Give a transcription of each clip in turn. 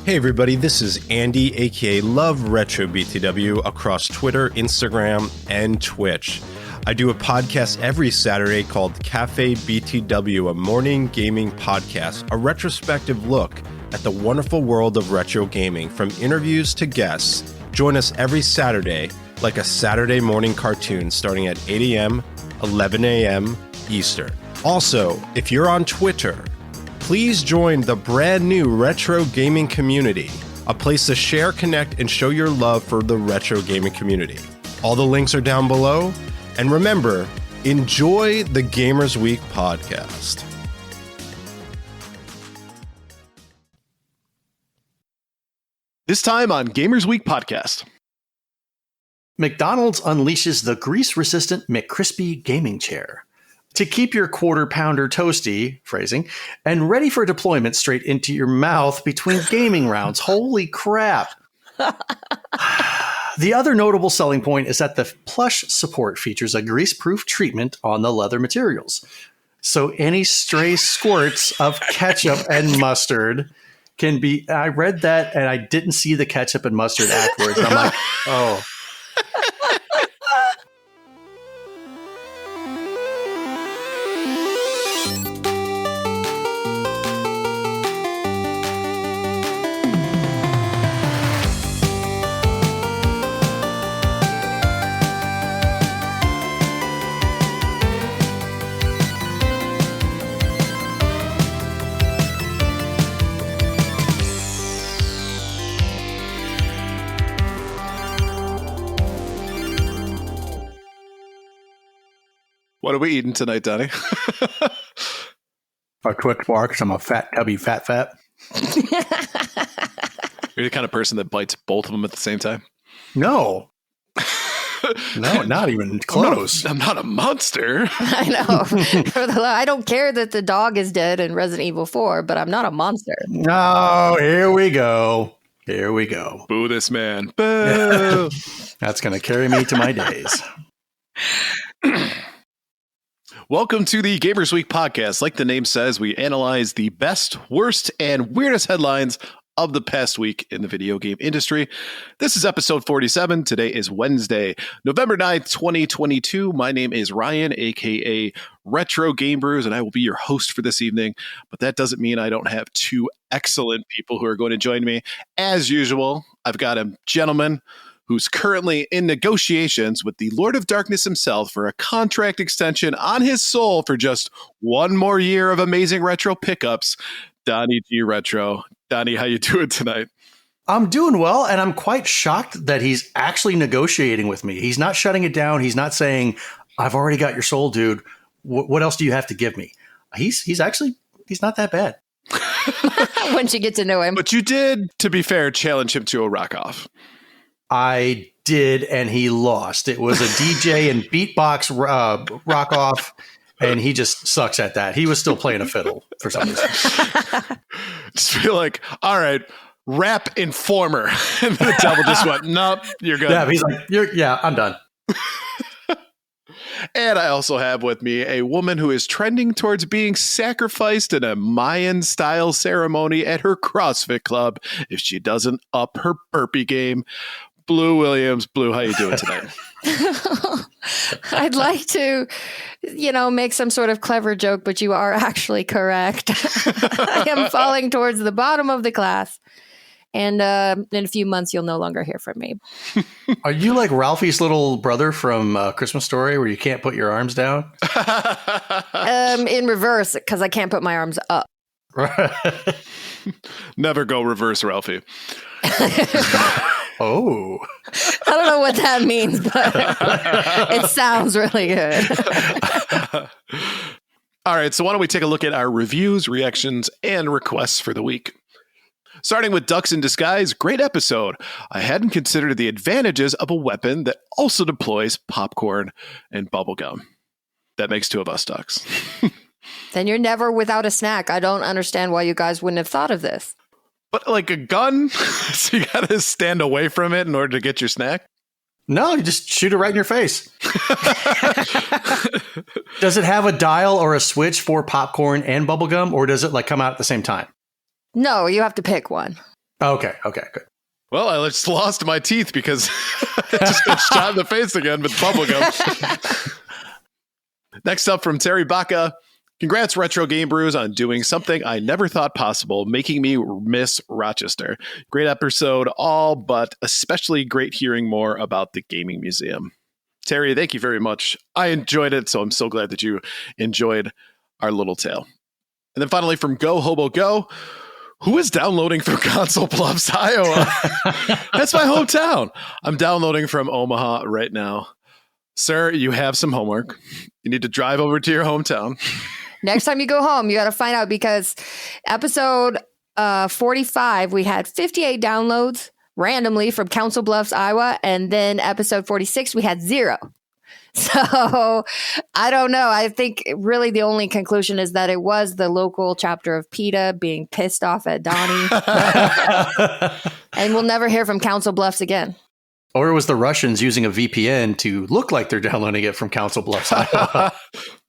Hey everybody, this is Andy, aka Love Retro BTW, across Twitter, Instagram, and Twitch. I do a podcast every Saturday called Cafe BTW, a morning gaming podcast, a retrospective look at the wonderful world of retro gaming, from interviews to guests. Join us every Saturday, like a Saturday morning cartoon, starting at 8 a.m., 11 a.m. Eastern. Also, if you're on Twitter, please join the brand new retro gaming community, a place to share, connect, and show your love for the retro gaming community. All the links are down below. And remember, enjoy the Gamers Week podcast. This time on Gamers Week podcast. McDonald's unleashes the grease-resistant McCrispy gaming chair to keep your quarter-pounder toasty, phrasing, and ready for deployment straight into your mouth between gaming rounds. Holy crap. The other notable selling point is that the plush support features a grease-proof treatment on the leather materials. So any stray squirts of ketchup and mustard can be... I read that and I didn't see the ketchup and mustard afterwards. I'm like, oh... What are we eating tonight, Donnie? A Twix bar because I'm a fat tubby fat. You're the kind of person that bites both of them at the same time? No. No, not even close. I'm not a monster. I know. I don't care that the dog is dead in Resident Evil 4, but I'm not a monster. No, here we go. Here we go. Boo this man. Boo. That's going to carry me to my days. Welcome to the Gamers Week podcast. Like the name says, we analyze the best, worst, and weirdest headlines of the past week in the video game industry. This is episode 47. Today is Wednesday, November 9th, 2022. My name is Ryan, aka Retro Game Brews, and I will be your host for this evening. But that doesn't mean I don't have two excellent people who are going to join me. As usual, I've got a gentleman who's currently in negotiations with the Lord of Darkness himself for a contract extension on his soul for just one more year of amazing retro pickups, Donnie G Retro. Donnie, how you doing tonight? I'm doing well, and I'm quite shocked that he's actually negotiating with me. He's not shutting it down. He's not saying, I've already got your soul, dude. What else do you have to give me? He's not that bad. Once you get to know him. But you did, to be fair, challenge him to a rock-off. I did, and he lost. It was a DJ and beatbox rock off, and he just sucks at that. He was still playing a fiddle for some reason. Just feel like, all right, rap informer. And the devil just went, nope, you're good. Yeah, he's like, I'm done. And I also have with me a woman who is trending towards being sacrificed in a Mayan-style ceremony at her CrossFit club if she doesn't up her burpee game. Blue Williams. Blue, how you doing tonight? I'd like to, make some sort of clever joke, but you are actually correct. I am falling towards the bottom of the class. And in a few months, you'll no longer hear from me. Are you like Ralphie's little brother from Christmas Story where you can't put your arms down? In reverse, because I can't put my arms up. Never go reverse, Ralphie. Oh. I don't know what that means, but it sounds really good. All right, so why don't we take a look at our reviews, reactions, and requests for the week. Starting with Ducks in Disguise, great episode. I hadn't considered the advantages of a weapon that also deploys popcorn and bubblegum. That makes two of us, Ducks. Then you're never without a snack. I don't understand why you guys wouldn't have thought of this. But like a gun? So you gotta stand away from it in order to get your snack? No, you just shoot it right in your face. Does it have a dial or a switch for popcorn and bubblegum, or does it like come out at the same time? No, you have to pick one. Okay, good. Well, I just lost my teeth because I just got shot in the face again with bubblegum. Next up from Terry Baca. Congrats, Retro Game Brews, on doing something I never thought possible, making me miss Rochester. Great episode, all but especially great hearing more about the gaming museum. Terry, thank you very much. I enjoyed it, so I'm so glad that you enjoyed our little tale. And then finally from Go Hobo Go, who is downloading from Council Bluffs, Iowa? That's my hometown. I'm downloading from Omaha right now. Sir, you have some homework. You need to drive over to your hometown. Next time you go home, you got to find out, because episode 45, we had 58 downloads randomly from Council Bluffs, Iowa. And then episode 46, we had 0. So I don't know. I think really the only conclusion is that it was the local chapter of PETA being pissed off at Donnie. And we'll never hear from Council Bluffs again. Or it was the Russians using a VPN to look like they're downloading it from Council Bluffs, Iowa.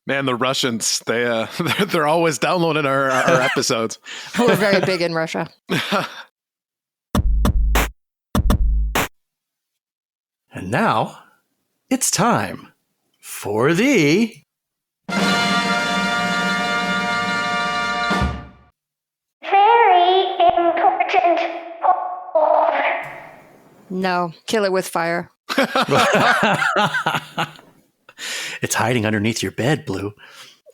Man, the Russians, they're always downloading our episodes. We're very big in Russia. And now it's time for the very important. No, kill it with fire. It's hiding underneath your bed, Blue.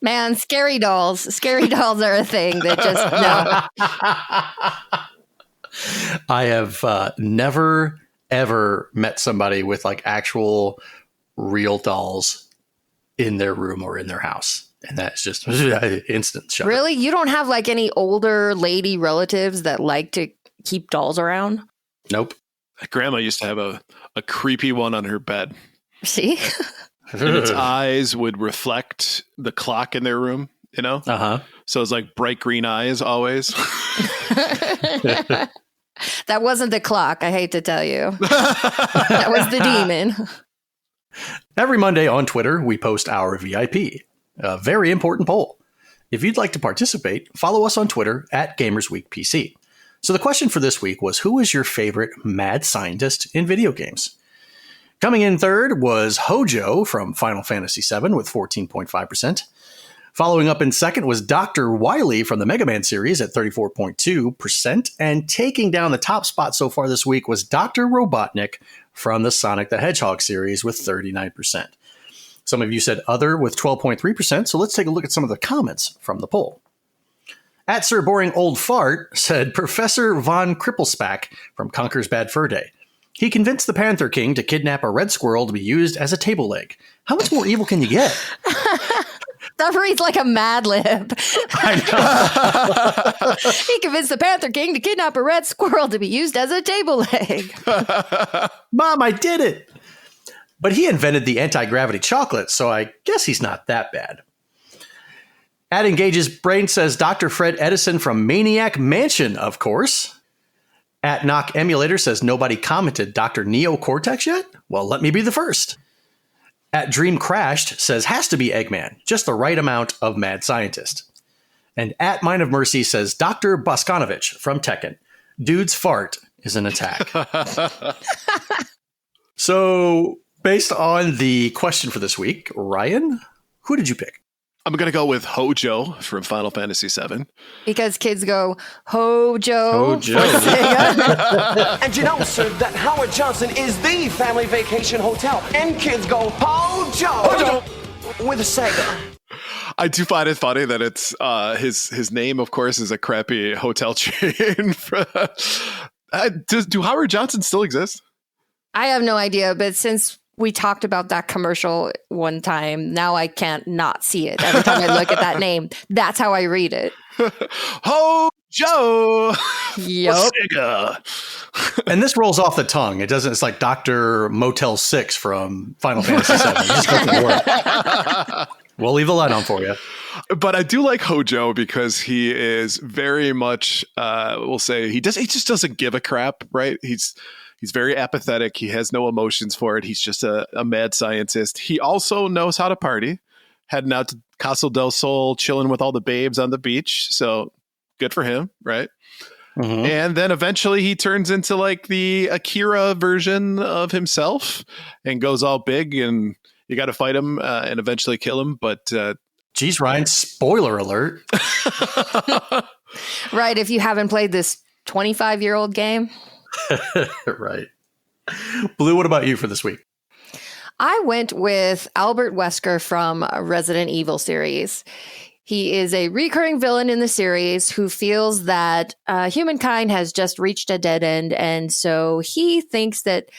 Man, scary dolls. Scary dolls are a thing that just, no. I have never, ever met somebody with like actual real dolls in their room or in their house. And that's just instant shut. Really? You don't have like any older lady relatives that like to keep dolls around? Nope. Grandma used to have a creepy one on her bed. See? And its eyes would reflect the clock in their room, you know? Uh-huh. So it's like bright green eyes always. That wasn't the clock, I hate to tell you. That was the demon. Every Monday on Twitter, we post our VIP, a very important poll. If you'd like to participate, follow us on Twitter at GamersWeekPC. So the question for this week was, who is your favorite mad scientist in video games? Coming in third was Hojo from Final Fantasy VII with 14.5%. Following up in second was Dr. Wily from the Mega Man series at 34.2%. And taking down the top spot so far this week was Dr. Robotnik from the Sonic the Hedgehog series with 39%. Some of you said other with 12.3%. So let's take a look at some of the comments from the poll. At Sir Boring Old Fart said Professor Von Cripplespack from Conker's Bad Fur Day. He convinced the Panther King to kidnap a red squirrel to be used as a table leg. How much more evil can you get? That reads like a Mad Lib. I know. He convinced the Panther King to kidnap a red squirrel to be used as a table leg. Mom, I did it. But he invented the anti-gravity chocolate, so I guess he's not that bad. At Engage's Brain says Dr. Fred Edison from Maniac Mansion, of course. At Knock Emulator says nobody commented Dr. Neo Cortex yet? Well, let me be the first. At Dream Crashed says has to be Eggman, just the right amount of mad scientist. And at Mind of Mercy says Dr. Boskanovich from Tekken. Dude's fart is an attack. So, based on the question for this week, Ryan, who did you pick? I'm going to go with Hojo from Final Fantasy VII. Because kids go, Hojo. Hojo. And you know, sir, that Howard Johnson is the family vacation hotel. And kids go, Hojo! Hojo! With a Sega. I do find it funny that it's his name, of course, is a crappy hotel chain. Do Howard Johnson still exist? I have no idea, but since we talked about that commercial one time, now I can't not see it. Every time I look at that name, that's how I read it. Hojo! Yup. Sega. And this rolls off the tongue. It doesn't. It's like Dr. Motel 6 from Final Fantasy VII. It just doesn't work. We'll leave the light on for you. But I do like Hojo because he is very much, we'll say, he just doesn't give a crap, right? He's very apathetic. He has no emotions for it. He's just a mad scientist. He also knows how to party, heading out to Casa del Sol, chilling with all the babes on the beach. So good for him, right? And then eventually he turns into like the Akira version of himself and goes all big, and you got to fight him and eventually kill him. But geez, Ryan, spoiler alert. Right. If you haven't played this 25-year-old game. Right. Blue, what about you for this week? I went with Albert Wesker from Resident Evil series. He is a recurring villain in the series who feels that humankind has just reached a dead end. And so he thinks that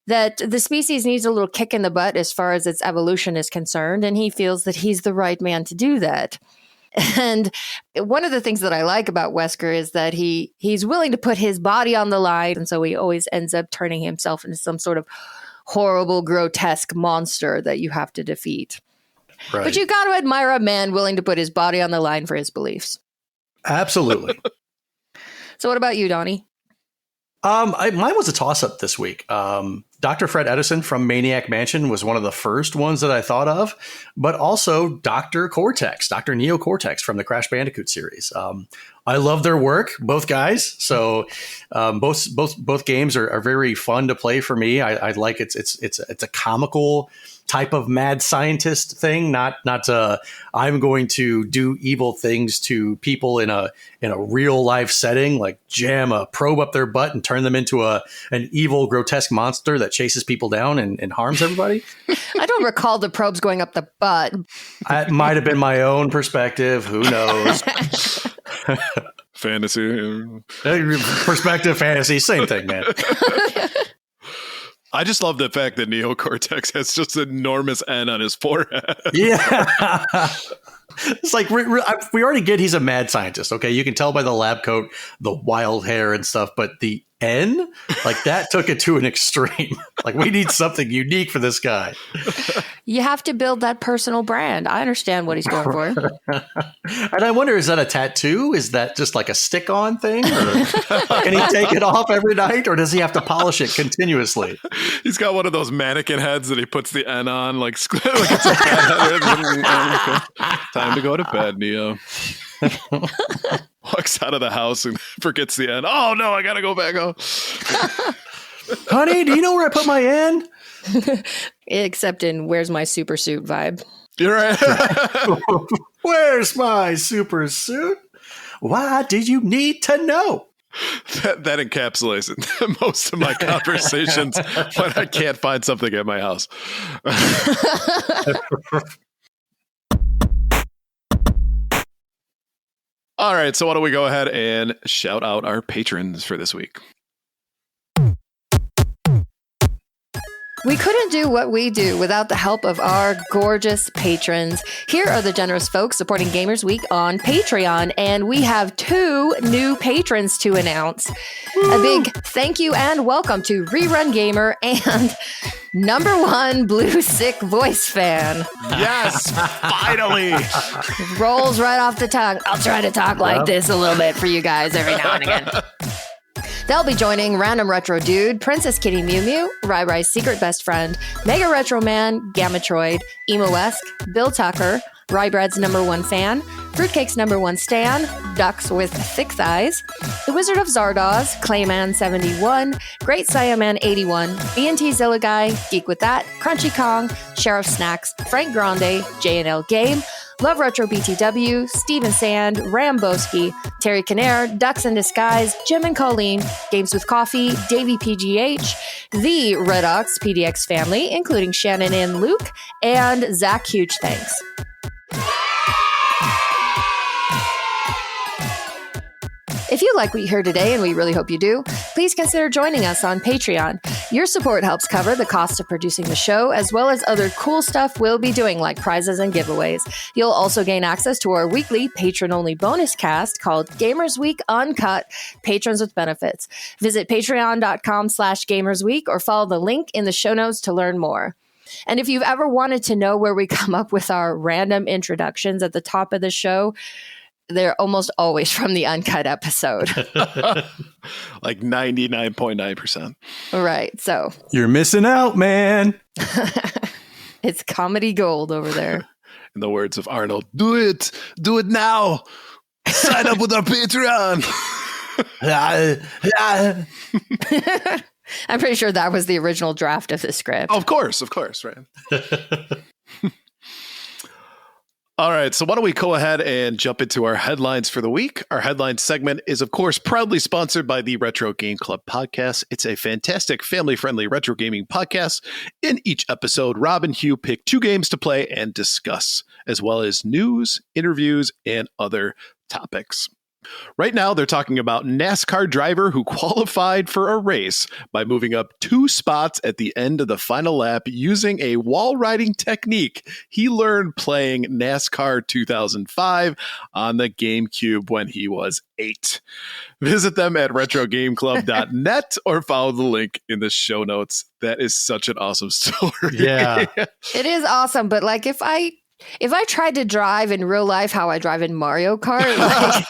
the species needs a little kick in the butt as far as its evolution is concerned. And he feels that he's the right man to do that. And one of the things that I like about Wesker is that he's willing to put his body on the line. And so he always ends up turning himself into some sort of horrible, grotesque monster that you have to defeat. Right. But you got to admire a man willing to put his body on the line for his beliefs. Absolutely. So what about you, Donnie? Mine was a toss-up this week. Dr. Fred Edison from Maniac Mansion was one of the first ones that I thought of, but also Dr. Neo Cortex from the Crash Bandicoot series. I love their work, both guys. So both games are very fun to play for me. I like it's a comical type of mad scientist thing, not I'm going to do evil things to people in a real life setting, like jam a probe up their butt and turn them into an evil, grotesque monster that chases people down and harms everybody. I don't recall the probes going up the butt. It might have been my own perspective. Who knows? fantasy. Perspective, fantasy, same thing, man. I just love the fact that Neo Cortex has just an enormous N on his forehead. Yeah. It's like, we already get he's a mad scientist. Okay. You can tell by the lab coat, the wild hair and stuff, but the N, like that took it to an extreme. Like we need something unique for this guy. You have to build that personal brand. I understand what he's going for. And I wonder, is that a tattoo? Is that just like a stick-on thing? Or can he take it off every night, or does he have to polish it continuously? He's got one of those mannequin heads that he puts the N on, like it's a head. Time to go to bed, Neo. Walks out of the house and forgets the N. Oh no, I gotta go back home. Honey, do you know where I put my N? Except in "Where's my super suit" vibe. You're right. Where's my super suit? Why did you need to know? That encapsulates most of my conversations when I can't find something at my house. All right, so why don't we go ahead and shout out our patrons for this week? We couldn't do what we do without the help of our gorgeous patrons. Here are the generous folks supporting Gamers Week on Patreon, and we have 2 new patrons to announce. A big thank you and welcome to Rerun Gamer and #1 Blue Sick Voice Fan. Yes, finally. Rolls right off the tongue. I'll try to talk like this a little bit for you guys every now and again. They'll be joining Random Retro Dude, Princess Kitty Mew Mew, Ryebread's Secret Best Friend, Mega Retro Man, Gamatroid, Emo-esque, Bill Tucker, Ryebread's #1 fan, Fruitcake's #1 stan, Ducks with Thick Thighs, The Wizard of Zardoz, Clayman71, Great Siaman 81, BNT Zilla Guy, Geek With That, Crunchy Kong, Sheriff Snacks, Frank Grande, J&L Game, Love Retro BTW, Steven Sand, Ramboski, Terry Kinnair, Ducks in Disguise, Jim and Colleen, Games with Coffee, Davey PGH, the Red Ox PDX family, including Shannon and Luke, and Zach. Huge thanks. If you like what you heard today, and we really hope you do, please consider joining us on Patreon. Your support helps cover the cost of producing the show, as well as other cool stuff we'll be doing, like prizes and giveaways. You'll also gain access to our weekly patron-only bonus cast called Gamers Week Uncut, Patrons with Benefits. Visit patreon.com/gamersweek or follow the link in the show notes to learn more. And if you've ever wanted to know where we come up with our random introductions at the top of the show, they're almost always from the uncut episode. Like 99.9%. Right. So you're missing out, man. It's comedy gold over there. In the words of Arnold, do it now. Sign up with our Patreon. I'm pretty sure that was the original draft of the script. Of course, right? All right, so why don't we go ahead and jump into our headlines for the week? Our headline segment is, of course, proudly sponsored by the Retro Game Club podcast. It's a fantastic family-friendly retro gaming podcast. In each episode, Rob and Hugh pick 2 games to play and discuss, as well as news, interviews, and other topics. Right now, they're talking about NASCAR driver who qualified for a race by moving up 2 spots at the end of the final lap using a wall riding technique he learned playing NASCAR 2005 on the GameCube when he was 8. Visit them at retrogameclub.net or follow the link in the show notes. That is such an awesome story. Yeah. It is awesome, but like if I tried to drive in real life how I drive in Mario Kart, like,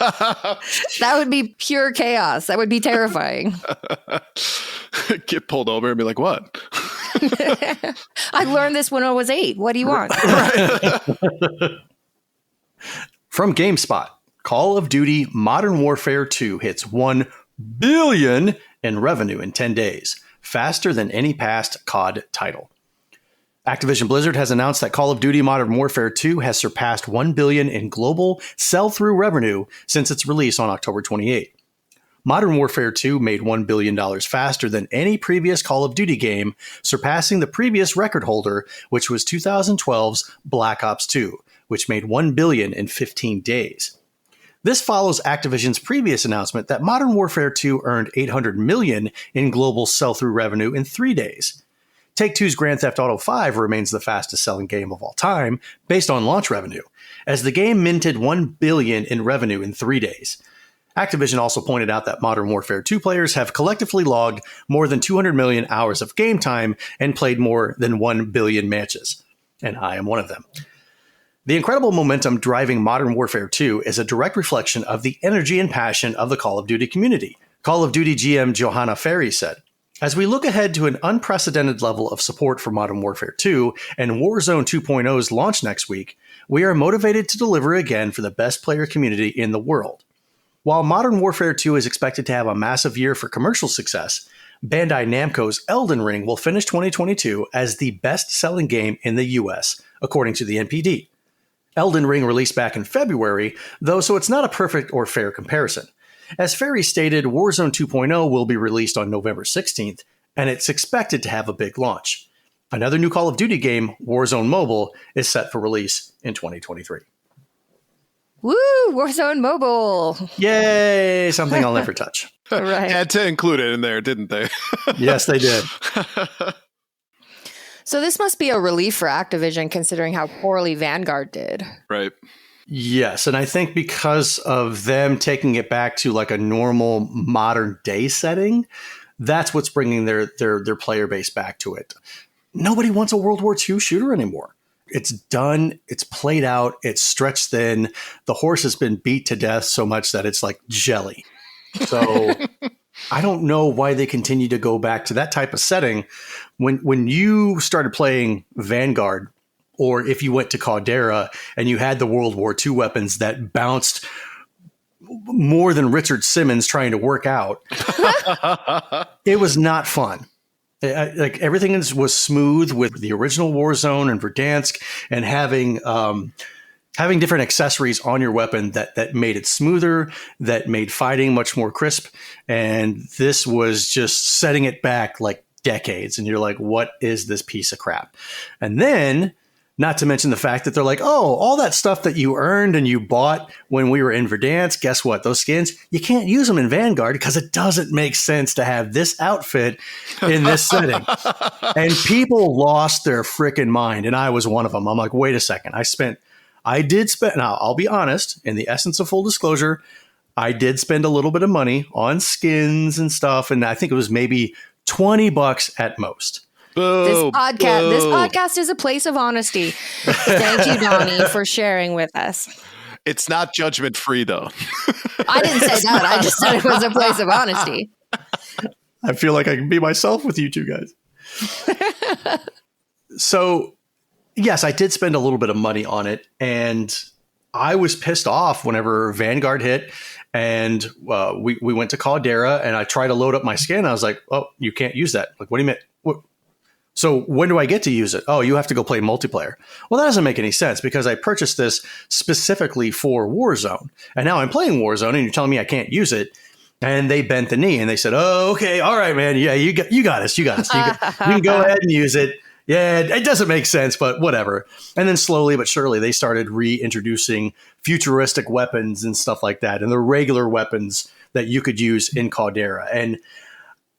that would be pure chaos. That would be terrifying. Get pulled over and be like, what? I learned this when I was 8. What do you want? From GameSpot, Call of Duty Modern Warfare 2 hits $1 billion in revenue in 10 days, faster than any past COD title. Activision Blizzard has announced that Call of Duty Modern Warfare 2 has surpassed $1 billion in global sell-through revenue since its release on October 28. Modern Warfare 2 made $1 billion faster than any previous Call of Duty game, surpassing the previous record holder, which was 2012's Black Ops 2, which made $1 billion in 15 days. This follows Activision's previous announcement that Modern Warfare 2 earned $800 million in global sell-through revenue in 3 days. Take-Two's Grand Theft Auto V remains the fastest-selling game of all time, based on launch revenue, as the game minted $1 billion in revenue in 3 days. Activision also pointed out that Modern Warfare 2 players have collectively logged more than 200 million hours of game time and played more than 1 billion matches. And I am one of them. The incredible momentum driving Modern Warfare 2 is a direct reflection of the energy and passion of the Call of Duty community. Call of Duty GM Johanna Ferry said, "As we look ahead to an unprecedented level of support for Modern Warfare 2 and Warzone 2.0's launch next week, we are motivated to deliver again for the best player community in the world. While Modern Warfare 2 is expected to have a massive year for commercial success, Bandai Namco's Elden Ring will finish 2022 as the best-selling game in the US, according to the NPD. Elden Ring released back in February, though, so it's not a perfect or fair comparison. As Ferry stated, Warzone 2.0 will be released on November 16th, and it's expected to have a big launch. Another new Call of Duty game, Warzone Mobile, is set for release in 2023. Woo! Warzone Mobile. Yay! Something I'll never touch. Right. Had to include it in there, didn't they? Yes, they did. So this must be a relief for Activision, considering how poorly Vanguard did. Right. Yes, and I think because of them taking it back to like a normal modern day setting, that's what's bringing their player base back to it. Nobody wants a World War II shooter anymore. It's done. It's played out. It's stretched thin. The horse has been beat to death so much that it's like jelly. So I don't know why they continue to go back to that type of setting. When you started playing Vanguard, or if you went to Caldera and you had the World War II weapons that bounced more than Richard Simmons trying to work out, it was not fun. Like everything was smooth with the original Warzone and Verdansk, and having different accessories on your weapon that made it smoother, that made fighting much more crisp. And this was just setting it back like decades. And you're like, what is this piece of crap? And then, not to mention the fact that they're like, oh, all that stuff that you earned and you bought when we were in Verdansk, guess what? Those skins, you can't use them in Vanguard because it doesn't make sense to have this outfit in this setting. And people lost their freaking mind. And I was one of them. I'm like, wait a second. I did spend, now I'll be honest, in the essence of full disclosure, I did spend a little bit of money on skins and stuff. And I think it was maybe $20 at most. Boo, This podcast is a place of honesty. Thank you, Donnie, for sharing with us. It's not judgment free, though. I didn't say that. I just said it was a place of honesty. I feel like I can be myself with you two guys. So, yes, I did spend a little bit of money on it, and I was pissed off whenever Vanguard hit, And we went to Caldera, and I tried to load up my skin. I was like, oh, you can't use that. Like, what do you mean? So when do I get to use it? Oh, you have to go play multiplayer. Well, that doesn't make any sense because I purchased this specifically for Warzone. And now I'm playing Warzone and you're telling me I can't use it. And they bent the knee and they said, oh, okay. All right, man. Yeah, you got us. You can go ahead and use it. Yeah, it doesn't make sense, but whatever. And then slowly but surely they started reintroducing futuristic weapons and stuff like that. And the regular weapons that you could use in Caldera. And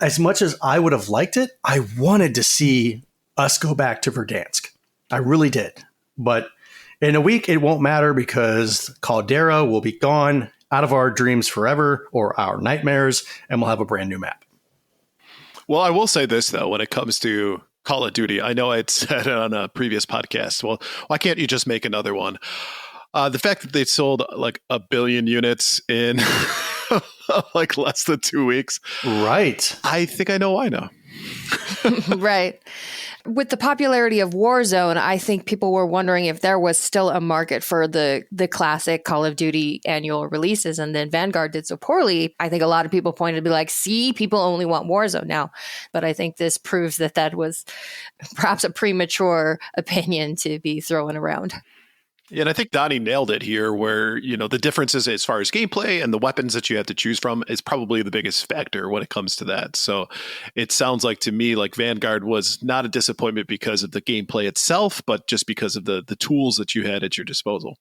as much as I would have liked it, I wanted to see us go back to Verdansk. I really did. But in a week, it won't matter because Caldera will be gone out of our dreams forever or our nightmares, and we'll have a brand new map. Well, I will say this, though, when it comes to Call of Duty, I know I'd said it on a previous podcast. Well, why can't you just make another one? The fact that they sold like 1 billion units in like less than 2 weeks. Right. I think I know why now. Right. With the popularity of Warzone, I think people were wondering if there was still a market for the classic Call of Duty annual releases. And then Vanguard did so poorly. I think a lot of people pointed to be like, see, people only want Warzone now. But I think this proves that was perhaps a premature opinion to be thrown around. Yeah, and I think Donnie nailed it here where, you know, the differences as far as gameplay and the weapons that you have to choose from is probably the biggest factor when it comes to that. So it sounds like to me like Vanguard was not a disappointment because of the gameplay itself, but just because of the tools that you had at your disposal.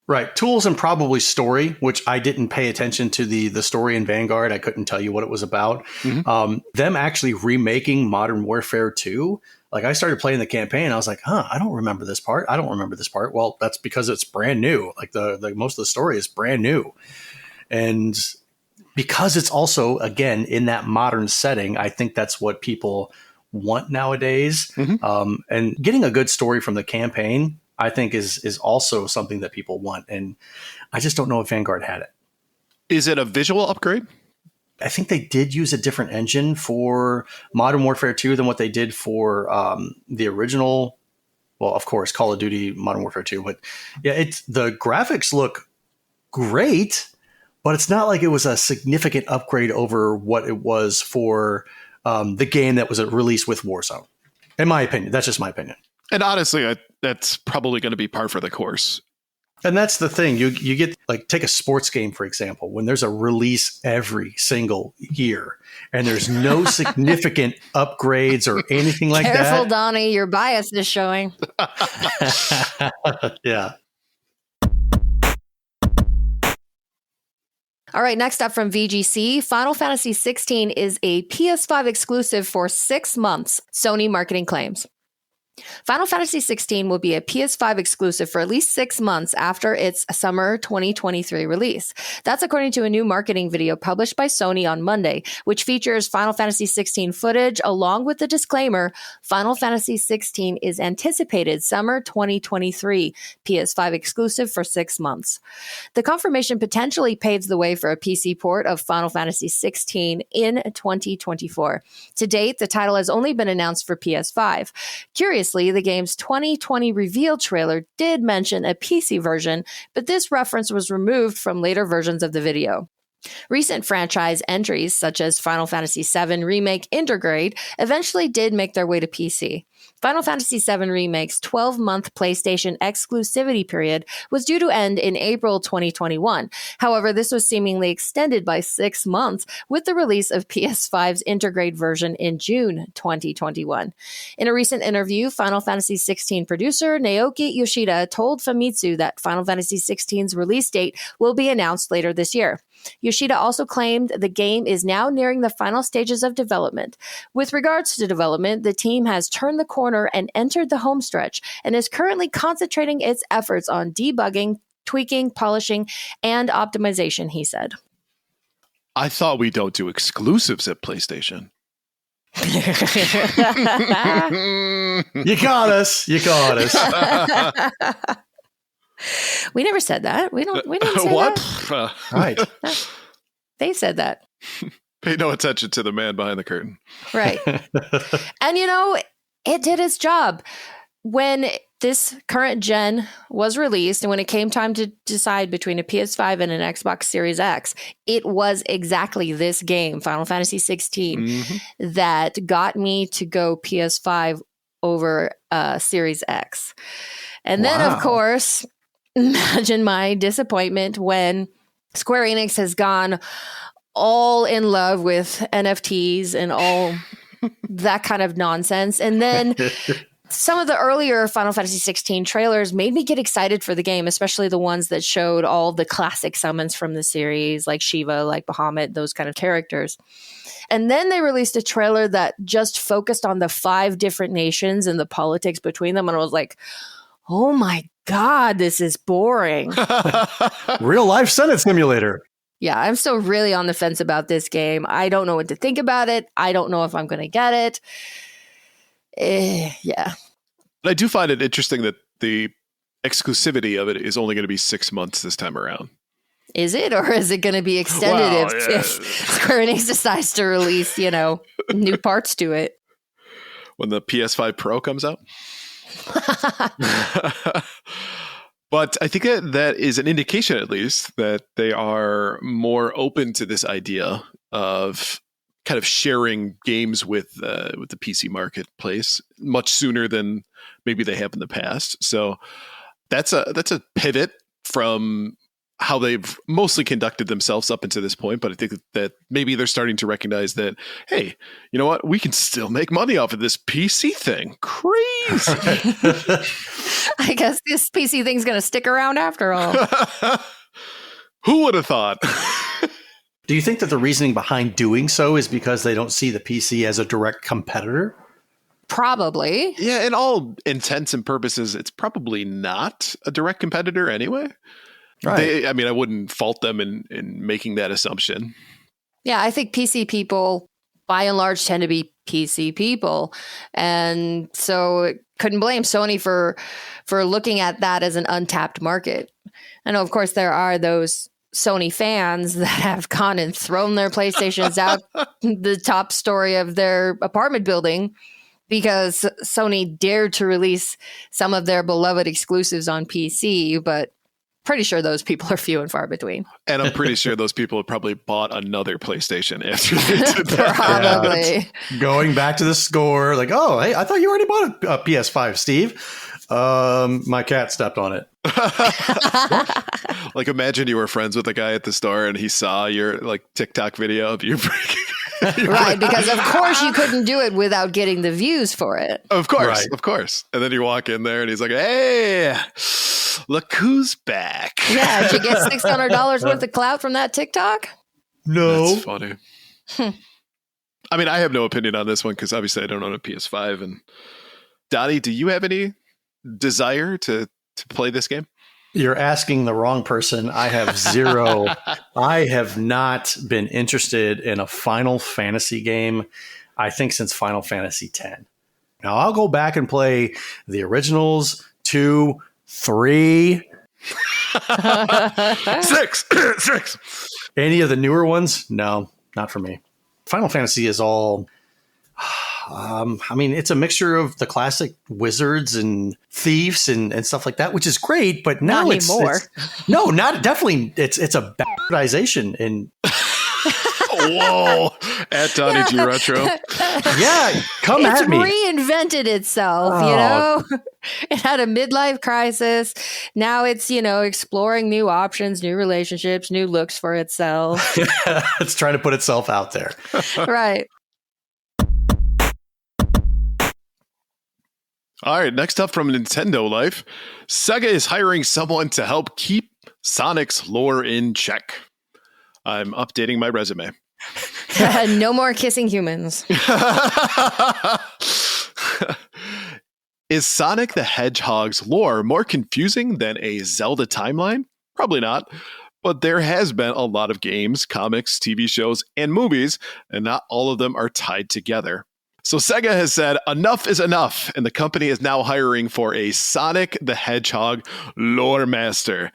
Right. Tools and probably story, which I didn't pay attention to the story in Vanguard. I couldn't tell you what it was about. Mm-hmm. Them actually remaking Modern Warfare 2. Like I started playing the campaign, I was like, I don't remember this part. I don't remember this part. Well, that's because it's brand new. Like the most of the story is brand new. And because it's also, again, in that modern setting, I think that's what people want nowadays. Mm-hmm. And getting a good story from the campaign, I think is also something that people want. And I just don't know if Vanguard had it. Is it a visual upgrade? I think they did use a different engine for Modern Warfare 2 than what they did for the original. Well, of course, Call of Duty Modern Warfare 2. But yeah, the graphics look great, but it's not like it was a significant upgrade over what it was for the game that was released with Warzone. In my opinion, that's just my opinion. And honestly, that's probably going to be par for the course. And that's the thing. You get like take a sports game, for example, when there's a release every single year and there's no significant upgrades or anything like that. Careful, Donnie, your bias is showing. Yeah. All right, next up from VGC, Final Fantasy 16 is a PS5 exclusive for 6 months, Sony marketing claims. Final Fantasy 16 will be a PS5 exclusive for at least 6 months after its summer 2023 release. That's according to a new marketing video published by Sony on Monday, which features Final Fantasy 16 footage along with the disclaimer, Final Fantasy 16 is anticipated summer 2023, PS5 exclusive for 6 months. The confirmation potentially paves the way for a PC port of Final Fantasy 16 in 2024. To date, the title has only been announced for PS5. Curiously, the game's 2020 reveal trailer did mention a PC version, but this reference was removed from later versions of the video. Recent franchise entries, such as Final Fantasy VII Remake Intergrade, eventually did make their way to PC. Final Fantasy VII Remake's 12-month PlayStation exclusivity period was due to end in April 2021. However, this was seemingly extended by 6 months with the release of PS5's Intergrade version in June 2021. In a recent interview, Final Fantasy XVI producer Naoki Yoshida told Famitsu that Final Fantasy XVI's release date will be announced later this year. Yoshida also claimed the game is now nearing the final stages of development. With regards to development, the team has turned the corner and entered the home stretch and is currently concentrating its efforts on debugging, tweaking, polishing, and optimization, he said. I thought we don't do exclusives at PlayStation. You got us. You got us. We never said that. We didn't say what? That. Right. They said that. Pay no attention to the man behind the curtain. Right. And, it did its job. When this current gen was released, and when it came time to decide between a PS5 and an Xbox Series X, it was exactly this game, Final Fantasy 16, that got me to go PS5 over Series X. And then, of course, imagine my disappointment when Square Enix has gone all in love with NFTs and all that kind of nonsense. And then some of the earlier Final Fantasy 16 trailers made me get excited for the game, especially the ones that showed all the classic summons from the series, like Shiva, like Bahamut, those kind of characters. And then they released a trailer that just focused on the 5 different nations and the politics between them. And I was like, oh my God, this is boring. Real life Senate simulator. Yeah, I'm still really on the fence about this game. I don't know what to think about it. I don't know if I'm going to get it. Yeah. But I do find it interesting that the exclusivity of it is only going to be 6 months this time around. Is it? Or is it going to be extended if Square Enix decides to release, new parts to it? When the PS5 Pro comes out? But I think that is an indication, at least, that they are more open to this idea of kind of sharing games with the PC marketplace much sooner than maybe they have in the past. So that's a pivot from how they've mostly conducted themselves up until this point. But I think that maybe they're starting to recognize that, hey, you know what? We can still make money off of this PC thing. Crazy. I guess this PC thing's going to stick around after all. Who would have thought? Do you think that the reasoning behind doing so is because they don't see the PC as a direct competitor? Probably. Yeah, in all intents and purposes, it's probably not a direct competitor anyway. Right. I wouldn't fault them in making that assumption. Yeah, I think PC people, by and large, tend to be PC people. And so couldn't blame Sony for looking at that as an untapped market. I know, of course, there are those Sony fans that have gone and thrown their PlayStations out the top story of their apartment building because Sony dared to release some of their beloved exclusives on PC, but pretty sure those people are few and far between. And I'm pretty sure those people have probably bought another PlayStation after they did that. Probably. Yeah, going back to the score, like, oh, hey, I thought you already bought a PS5, Steve. My cat stepped on it. Like, imagine you were friends with a guy at the store and he saw your TikTok video of you breaking. Right, because of course you couldn't do it without getting the views for it. Of course, right. Of course. And then you walk in there and he's like, hey, look who's back. Yeah, did you get $600 worth of clout from that TikTok? No. That's funny. I have no opinion on this one because obviously I don't own a PS5. And Donnie, do you have any desire to play this game? You're asking the wrong person. I have zero. I have not been interested in a Final Fantasy game, I think, since Final Fantasy X. Now, I'll go back and play the originals, 2, 3. 6. Any of the newer ones? No, not for me. Final Fantasy is all... it's a mixture of the classic wizards and thieves and stuff like that, which is great. But now not it's anymore. No, not definitely. It's a bastardization and. Whoa! At Donnie G Retro. Yeah, come at me. It's reinvented itself. It had a midlife crisis. Now it's exploring new options, new relationships, new looks for itself. It's trying to put itself out there. Right. All right, next up from Nintendo Life, Sega is hiring someone to help keep Sonic's lore in check. I'm updating my resume. No more kissing humans. Is Sonic the Hedgehog's lore more confusing than a Zelda timeline? Probably not. But there has been a lot of games, comics, TV shows, and movies, and not all of them are tied together. So Sega has said enough is enough, and the company is now hiring for a Sonic the Hedgehog lore master.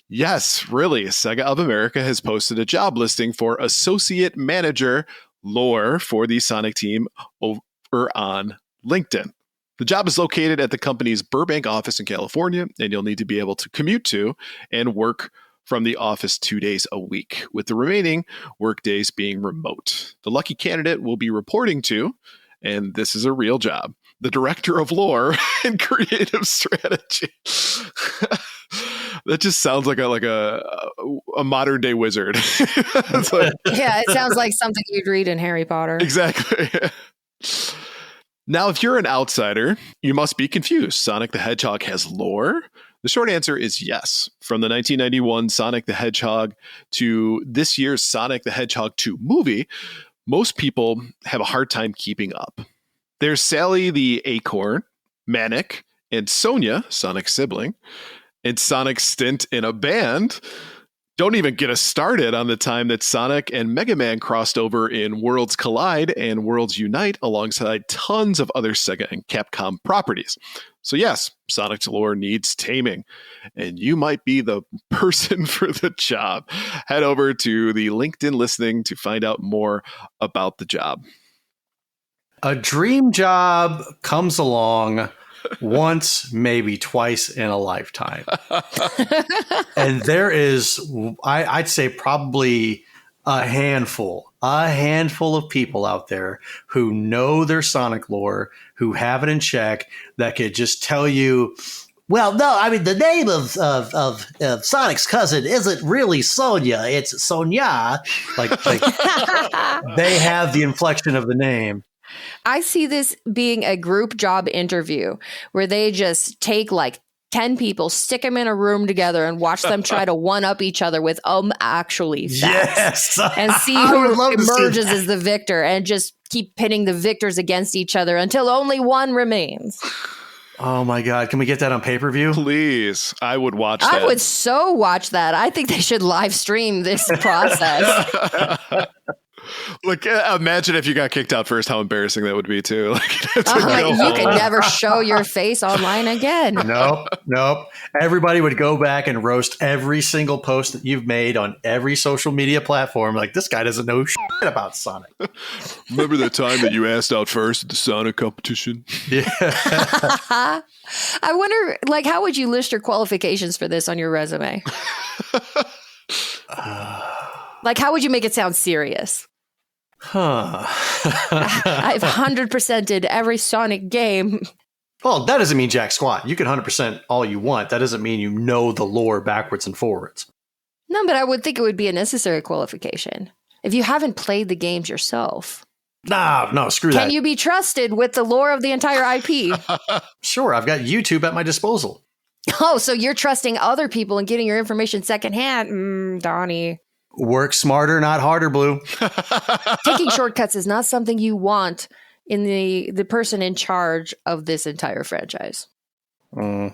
Yes, really, Sega of America has posted a job listing for associate manager lore for the Sonic team over on LinkedIn. The job is located at the company's Burbank office in California, and you'll need to be able to commute to and work from the office 2 days a week, with the remaining work days being remote. The lucky candidate will be reporting to, and this is a real job, the director of lore and creative strategy. That just sounds like a modern day wizard. Yeah, it sounds like something you'd read in Harry Potter. Exactly. Now, if you're an outsider, you must be confused. Sonic the Hedgehog has lore? The short answer is yes. From the 1991 Sonic the Hedgehog to this year's Sonic the Hedgehog 2 movie, most people have a hard time keeping up. There's Sally the Acorn, Manic, and Sonia, Sonic's sibling, and Sonic's stint in a band. Don't even get us started on the time that Sonic and Mega Man crossed over in Worlds Collide and Worlds Unite alongside tons of other Sega and Capcom properties. So yes, Sonic's lore needs taming, and you might be the person for the job. Head over to the LinkedIn listing to find out more about the job. A dream job comes along once, maybe twice in a lifetime. And there is, I'd say probably a handful of people out there who know their Sonic lore, who have it in check, that could just tell you, well, no, I mean, the name of Sonic's cousin isn't really Sonia, it's Sonia. Like they have the inflection of the name. I see this being a group job interview where they just take like 10 people, stick them in a room together and watch them try to one-up each other with actually facts. Yes. And see who emerges as the victor and just keep pitting the victors against each other until only one remains. Oh my God. Can we get that on pay-per-view? Please. I would watch that. I would so watch that. I think they should live stream this process. Like, imagine if you got kicked out first, how embarrassing that would be too. Like, you could never show your face online again. Nope. Everybody would go back and roast every single post that you've made on every social media platform. Like, this guy doesn't know shit about Sonic. Remember the time that you asked out first at the Sonic competition? Yeah. I wonder, like, how would you list your qualifications for this on your resume? Like, how would you make it sound serious? I've 100%ed every Sonic game. Well, that doesn't mean jack squat. You can 100% all you want. That doesn't mean you know the lore backwards and forwards. No, but I would think it would be a necessary qualification. If you haven't played the games yourself. No, screw that. Can you be trusted with the lore of the entire IP? Sure, I've got YouTube at my disposal. Oh, so you're trusting other people and getting your information secondhand? Donnie. Work smarter, not harder, Blue. Taking shortcuts is not something you want in the person in charge of this entire franchise. I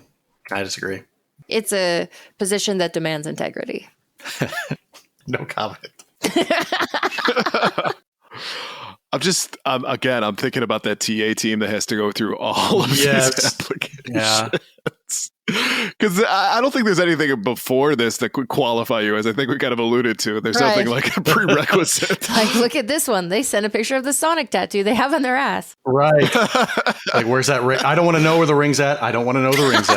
disagree. It's a position that demands integrity. No comment. I'm thinking about that TA team that has to go through all of these applications. Yeah. Because I don't think there's anything before this that could qualify you, as I think we kind of alluded to. There's nothing like a prerequisite. Like, look at this one. They sent a picture of the Sonic tattoo they have on their ass. Right. Like, where's that ring? I don't want to know where the ring's at. I don't want to know the ring's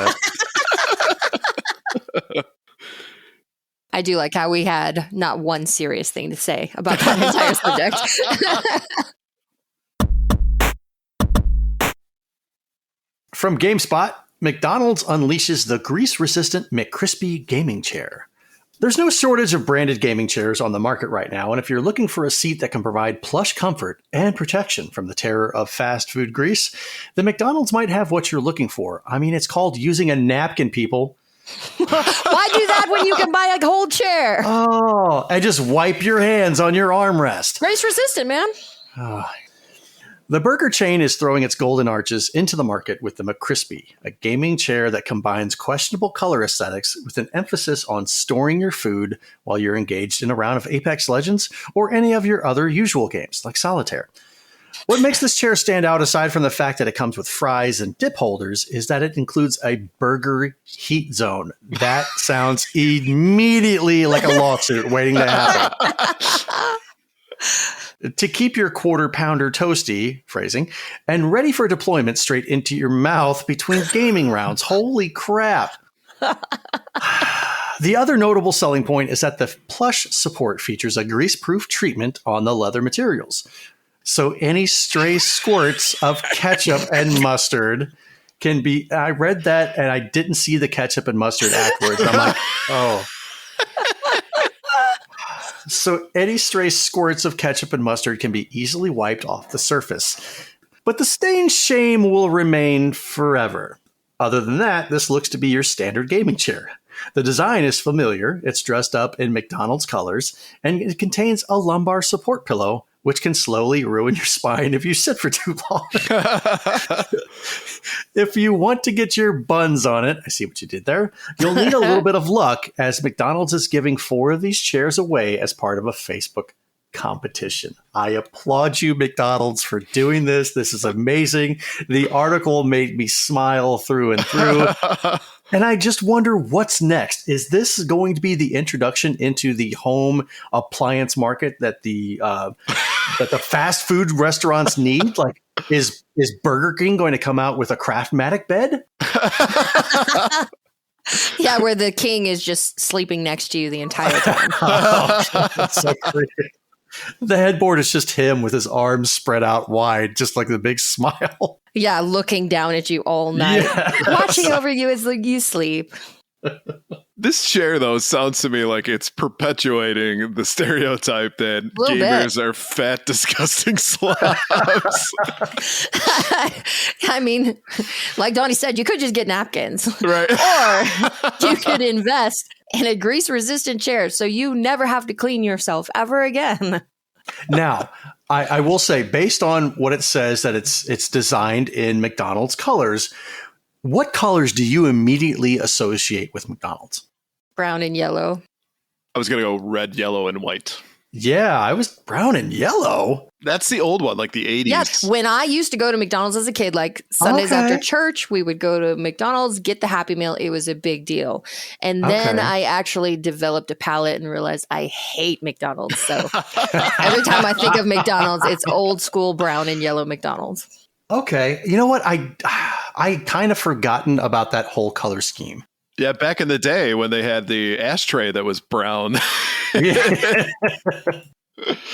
at. I do like how we had not one serious thing to say about that entire subject. From GameSpot, McDonald's unleashes the grease-resistant McCrispy gaming chair. There's no shortage of branded gaming chairs on the market right now, and if you're looking for a seat that can provide plush comfort and protection from the terror of fast food grease, then McDonald's might have what you're looking for. I mean, it's called using a napkin, people. Why do that when you can buy a whole chair? Oh, and just wipe your hands on your armrest. Grease resistant, man. The burger chain is throwing its golden arches into the market with the McCrispy, a gaming chair that combines questionable color aesthetics with an emphasis on storing your food while you're engaged in a round of Apex Legends or any of your other usual games, like Solitaire. What makes this chair stand out, aside from the fact that it comes with fries and dip holders, is that it includes a burger heat zone. That sounds immediately like a lawsuit waiting to happen. to keep your quarter pounder toasty, phrasing, and ready for deployment straight into your mouth between gaming rounds. Holy crap. The other notable selling point is that the plush support features a grease-proof treatment on the leather materials. So any stray squirts of ketchup and mustard can be... I read that and I didn't see the ketchup and mustard afterwards. I'm like, oh. So any stray squirts of ketchup and mustard can be easily wiped off the surface. But the stain shame will remain forever. Other than that, this looks to be your standard gaming chair. The design is familiar. It's dressed up in McDonald's colors, and it contains a lumbar support pillow, which can slowly ruin your spine if you sit for too long. If you want to get your buns on it, I see what you did there, you'll need a little bit of luck, as McDonald's is giving 4 of these chairs away as part of a Facebook competition. I applaud you, McDonald's, for doing this. This is amazing. The article made me smile through and through. And I just wonder what's next. Is this going to be the introduction into the home appliance market that the fast food restaurants need? Like, is Burger King going to come out with a Craftmatic bed? Yeah, where the king is just sleeping next to you the entire time. Oh, that's so creepy. The headboard is just him with his arms spread out wide, just like the big smile. Yeah, looking down at you all night, watching over you as you sleep. This chair, though, sounds to me like it's perpetuating the stereotype that gamers are fat, disgusting slobs. I mean, like Donnie said, you could just get napkins. Right. Or you could invest in a grease-resistant chair so you never have to clean yourself ever again. Now, I will say, based on what it says that it's designed in McDonald's colors, what colors do you immediately associate with McDonald's? Brown and yellow. I was going to go red, yellow, and white. Yeah, I was brown and yellow. That's the old one, like the 80s. Yes, when I used to go to McDonald's as a kid, like Sundays after church, we would go to McDonald's, get the Happy Meal. It was a big deal. And then I actually developed a palate and realized I hate McDonald's. So every time I think of McDonald's, it's old school brown and yellow McDonald's. Okay. You know what? I kind of forgotten about that whole color scheme. Yeah, back in the day when they had the ashtray that was brown.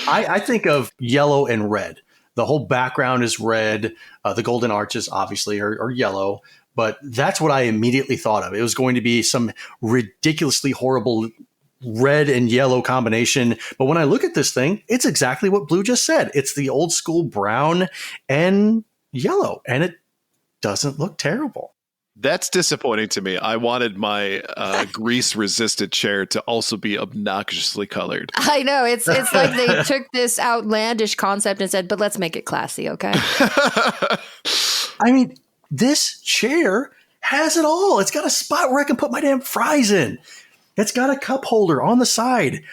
I think of yellow and red. The whole background is red. The golden arches, obviously, are yellow. But that's what I immediately thought of. It was going to be some ridiculously horrible red and yellow combination. But when I look at this thing, it's exactly what Blue just said. It's the old school brown and yellow. And it doesn't look terrible. That's disappointing to me. I wanted my grease-resistant chair to also be obnoxiously colored. I know. It's like they took this outlandish concept and said, but let's make it classy, okay? I mean, this chair has it all. It's got a spot where I can put my damn fries in. It's got a cup holder on the side.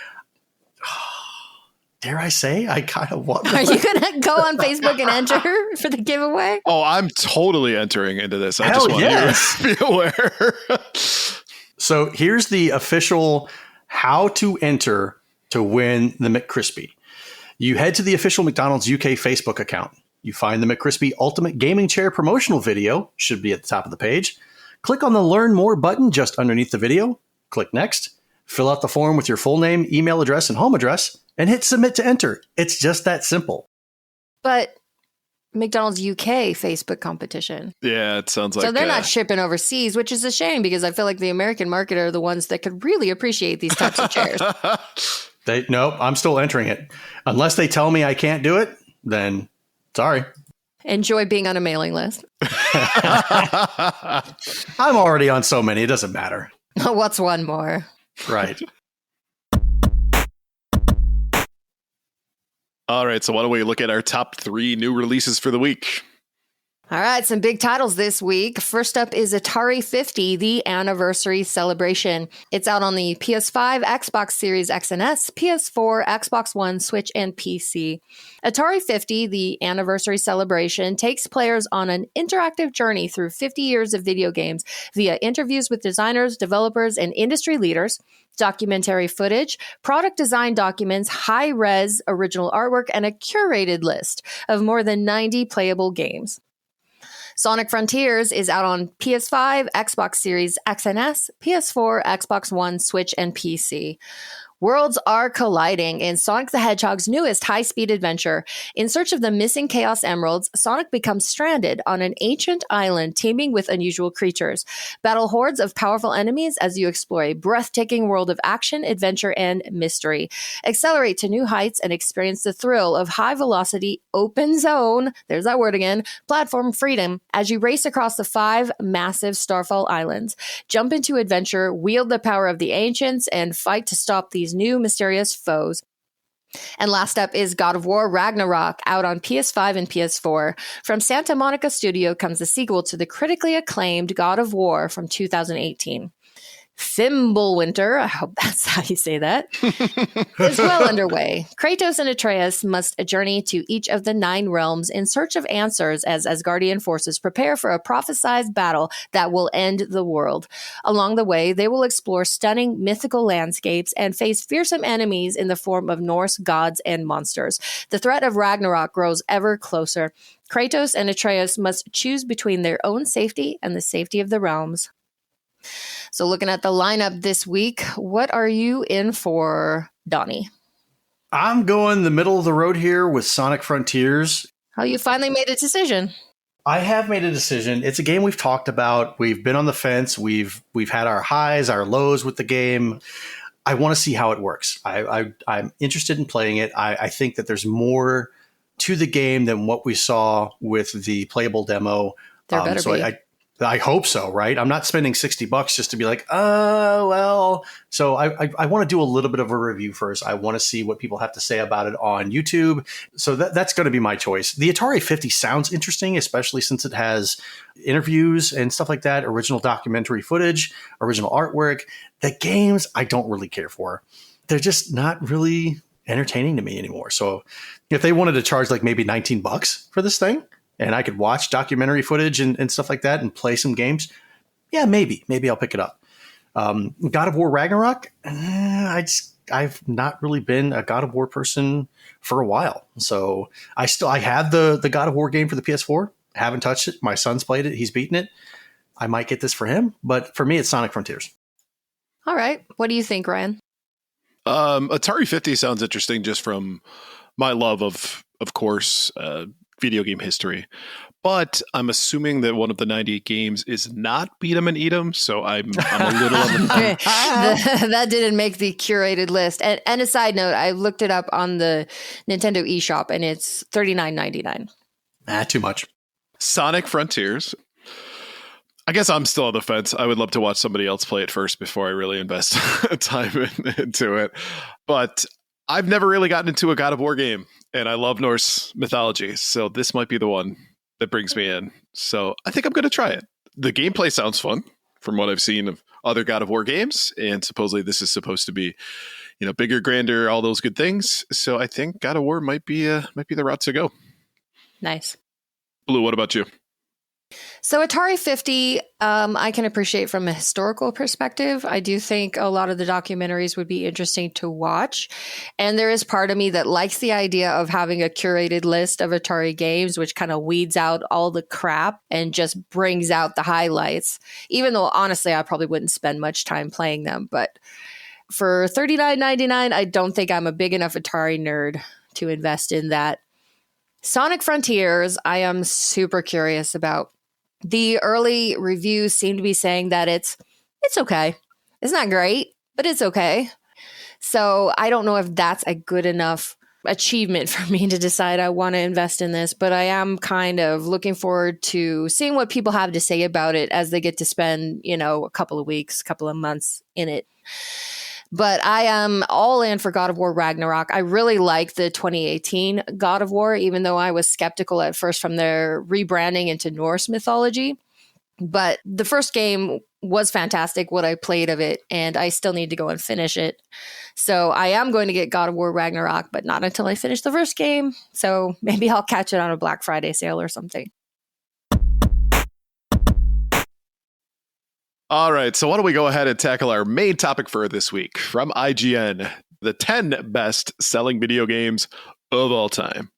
Dare I say, I kind of want Are you going to go on Facebook and enter for the giveaway? Oh, I'm totally entering into this. I just want you to be aware. So here's the official how to enter to win the McCrispy. You head to the official McDonald's UK Facebook account. You find the McCrispy Ultimate Gaming Chair promotional video, should be at the top of the page. Click on the Learn More button just underneath the video. Click Next. Fill out the form with your full name, email address, and home address, and hit Submit to enter. It's just that simple. But McDonald's UK Facebook competition. Yeah, it sounds like so they're not shipping overseas, which is a shame because I feel like the American market are the ones that could really appreciate these types of chairs. Nope, I'm still entering it. Unless they tell me I can't do it, then sorry. Enjoy being on a mailing list. I'm already on so many, it doesn't matter. What's one more? Right. All right, so why don't we look at our top 3 new releases for the week? All right, some big titles this week. First up is Atari 50, the Anniversary Celebration. It's out on the PS5, Xbox Series X and S, PS4, Xbox One, Switch, and PC. Atari 50, the Anniversary Celebration, takes players on an interactive journey through 50 years of video games via interviews with designers, developers, and industry leaders, documentary footage, product design documents, high-res original artwork, and a curated list of more than 90 playable games. Sonic Frontiers is out on PS5, Xbox Series X and S, PS4, Xbox One, Switch, and PC. Worlds are colliding in Sonic the Hedgehog's newest high-speed adventure. In search of the missing Chaos Emeralds, Sonic becomes stranded on an ancient island teeming with unusual creatures. Battle hordes of powerful enemies as you explore a breathtaking world of action, adventure, and mystery. Accelerate to new heights and experience the thrill of high-velocity, open zone, there's that word again, platform freedom as you race across the 5 massive Starfall Islands. Jump into adventure, wield the power of the ancients, and fight to stop these new mysterious foes. And last up is God of War Ragnarok, out on PS5 and PS4. From Santa Monica Studio comes the sequel to the critically acclaimed God of War from 2018. Fimbulwinter, I hope that's how you say that, is well underway. Kratos and Atreus must journey to each of the 9 realms in search of answers as Asgardian forces prepare for a prophesized battle that will end the world. Along the way, they will explore stunning mythical landscapes and face fearsome enemies in the form of Norse gods and monsters. The threat of Ragnarok grows ever closer. Kratos and Atreus must choose between their own safety and the safety of the realms. So looking at the lineup this week, what are you in for, Donnie? I'm going the middle of the road here with Sonic Frontiers. Oh, you finally made a decision. I have made a decision. It's a game we've talked about. We've been on the fence. We've had our highs, our lows with the game. I want to see how it works. I'm interested in playing it. I think that there's more to the game than what we saw with the playable demo. There better be. I hope so, right? I'm not spending $60 just to be like, oh, well. So I want to do a little bit of a review first. I want to see what people have to say about it on YouTube. So that's going to be my choice. The Atari 50 sounds interesting, especially since it has interviews and stuff like that, original documentary footage, original artwork. The games I don't really care for. They're just not really entertaining to me anymore. So if they wanted to charge like maybe $19 for this thing, and I could watch documentary footage and stuff like that and play some games, yeah, maybe I'll pick it up. God of War Ragnarok, I've not really been a God of War person for a while. So I have the God of War game for the PS4. Haven't touched it. My son's played it. He's beaten it. I might get this for him, but for me, it's Sonic Frontiers. All right. What do you think, Ryan? Atari 50 sounds interesting just from my love of course, video game history, but I'm assuming that one of the 90 games is not Beat 'em and Eat 'em, so I'm a little on the that didn't make the curated list. And a side note, I looked it up on the Nintendo eShop, and it's $39.99. Too much. Sonic Frontiers. I guess I'm still on the fence. I would love to watch somebody else play it first before I really invest time into it, but I've never really gotten into a God of War game, and I love Norse mythology, so this might be the one that brings me in. So I think I'm going to try it. The gameplay sounds fun from what I've seen of other God of War games, and supposedly this is supposed to be, bigger, grander, all those good things. So I think God of War might be the route to go. Nice. Blue, what about you? So Atari 50, I can appreciate from a historical perspective. I do think a lot of the documentaries would be interesting to watch. And there is part of me that likes the idea of having a curated list of Atari games, which kind of weeds out all the crap and just brings out the highlights. Even though, honestly, I probably wouldn't spend much time playing them. But for $39.99, I don't think I'm a big enough Atari nerd to invest in that. Sonic Frontiers, I am super curious about. The early reviews seem to be saying that it's okay. It's not great, but it's okay. So I don't know if that's a good enough achievement for me to decide I want to invest in this, but I am kind of looking forward to seeing what people have to say about it as they get to spend, a couple of weeks, couple of months in it. But I am all in for God of War Ragnarok. I really like the 2018 God of War, even though I was skeptical at first from their rebranding into Norse mythology. But the first game was fantastic, what I played of it, and I still need to go and finish it. So I am going to get God of War Ragnarok, but not until I finish the first game. So maybe I'll catch it on a Black Friday sale or something. All right, so why don't we go ahead and tackle our main topic for this week from IGN, the 10 best selling video games of all time.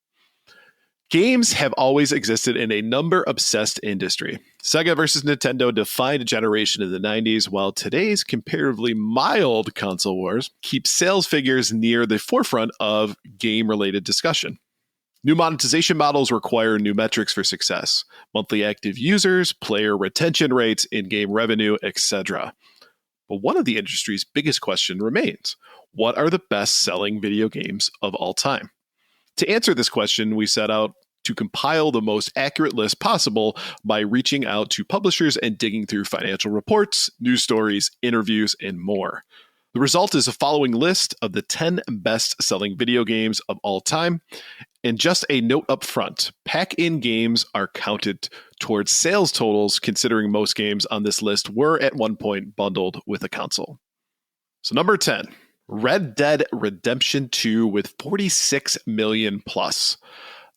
Games have always existed in a number-obsessed industry. Sega versus Nintendo defined a generation in the 90s, while today's comparatively mild console wars keep sales figures near the forefront of game-related discussion. New monetization models require new metrics for success: monthly active users, player retention rates, in-game revenue, etc. But one of the industry's biggest questions remains: what are the best-selling video games of all time? To answer this question, we set out to compile the most accurate list possible by reaching out to publishers and digging through financial reports, news stories, interviews, and more. The result is a following list of the 10 best-selling video games of all time. And just a note up front, pack-in games are counted towards sales totals, considering most games on this list were at one point bundled with a console. So number 10, Red Dead Redemption 2 with 46 million plus.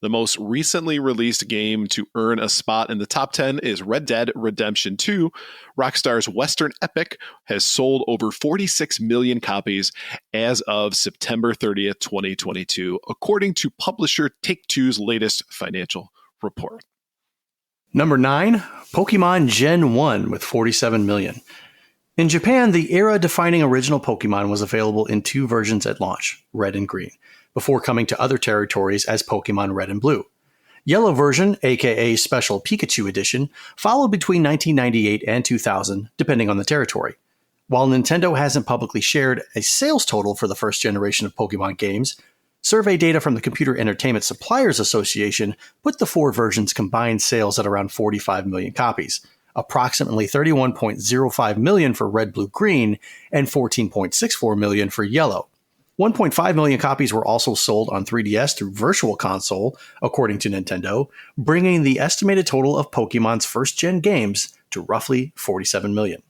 The most recently released game to earn a spot in the top 10 is Red Dead Redemption 2. Rockstar's Western epic has sold over 46 million copies as of September 30th, 2022, according to publisher Take-Two's latest financial report. Number 9, Pokemon Gen 1 with 47 million. In Japan, the era-defining original Pokemon was available in 2 versions at launch, Red and Green, before coming to other territories as Pokemon Red and Blue. Yellow version, aka Special Pikachu Edition, followed between 1998 and 2000, depending on the territory. While Nintendo hasn't publicly shared a sales total for the first generation of Pokemon games, survey data from the Computer Entertainment Suppliers Association put the 4 versions' combined sales at around 45 million copies, approximately 31.05 million for Red, Blue, Green, and 14.64 million for Yellow. 1.5 million copies were also sold on 3DS through Virtual Console, according to Nintendo, bringing the estimated total of Pokemon's first-gen games to roughly 47 million.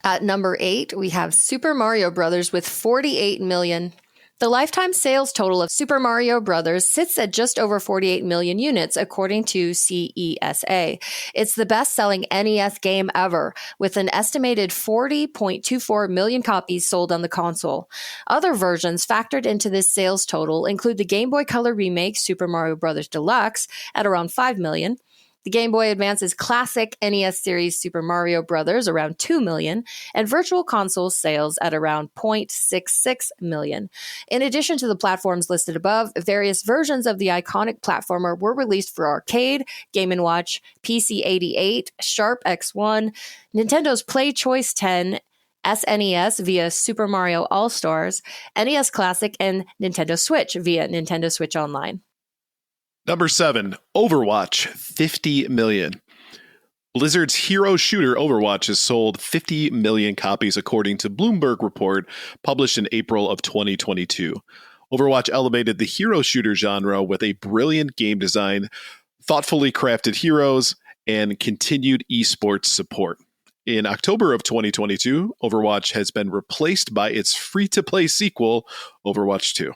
At number 8, we have Super Mario Bros. With 48 million. The lifetime sales total of Super Mario Bros. Sits at just over 48 million units, according to CESA. It's the best-selling NES game ever, with an estimated 40.24 million copies sold on the console. Other versions factored into this sales total include the Game Boy Color remake Super Mario Bros. Deluxe at around 5 million, the Game Boy Advance's classic NES series Super Mario Bros. Around 2 million, and Virtual Console sales at around 0.66 million. In addition to the platforms listed above, various versions of the iconic platformer were released for arcade, Game & Watch, PC-88, Sharp X1, Nintendo's Play Choice 10, SNES via Super Mario All-Stars, NES Classic, and Nintendo Switch via Nintendo Switch Online. Number 7, Overwatch, 50 million. Blizzard's hero shooter Overwatch has sold 50 million copies, according to Bloomberg report published in April of 2022. Overwatch elevated the hero shooter genre with a brilliant game design, thoughtfully crafted heroes, and continued esports support. In October of 2022, Overwatch has been replaced by its free-to-play sequel, Overwatch 2.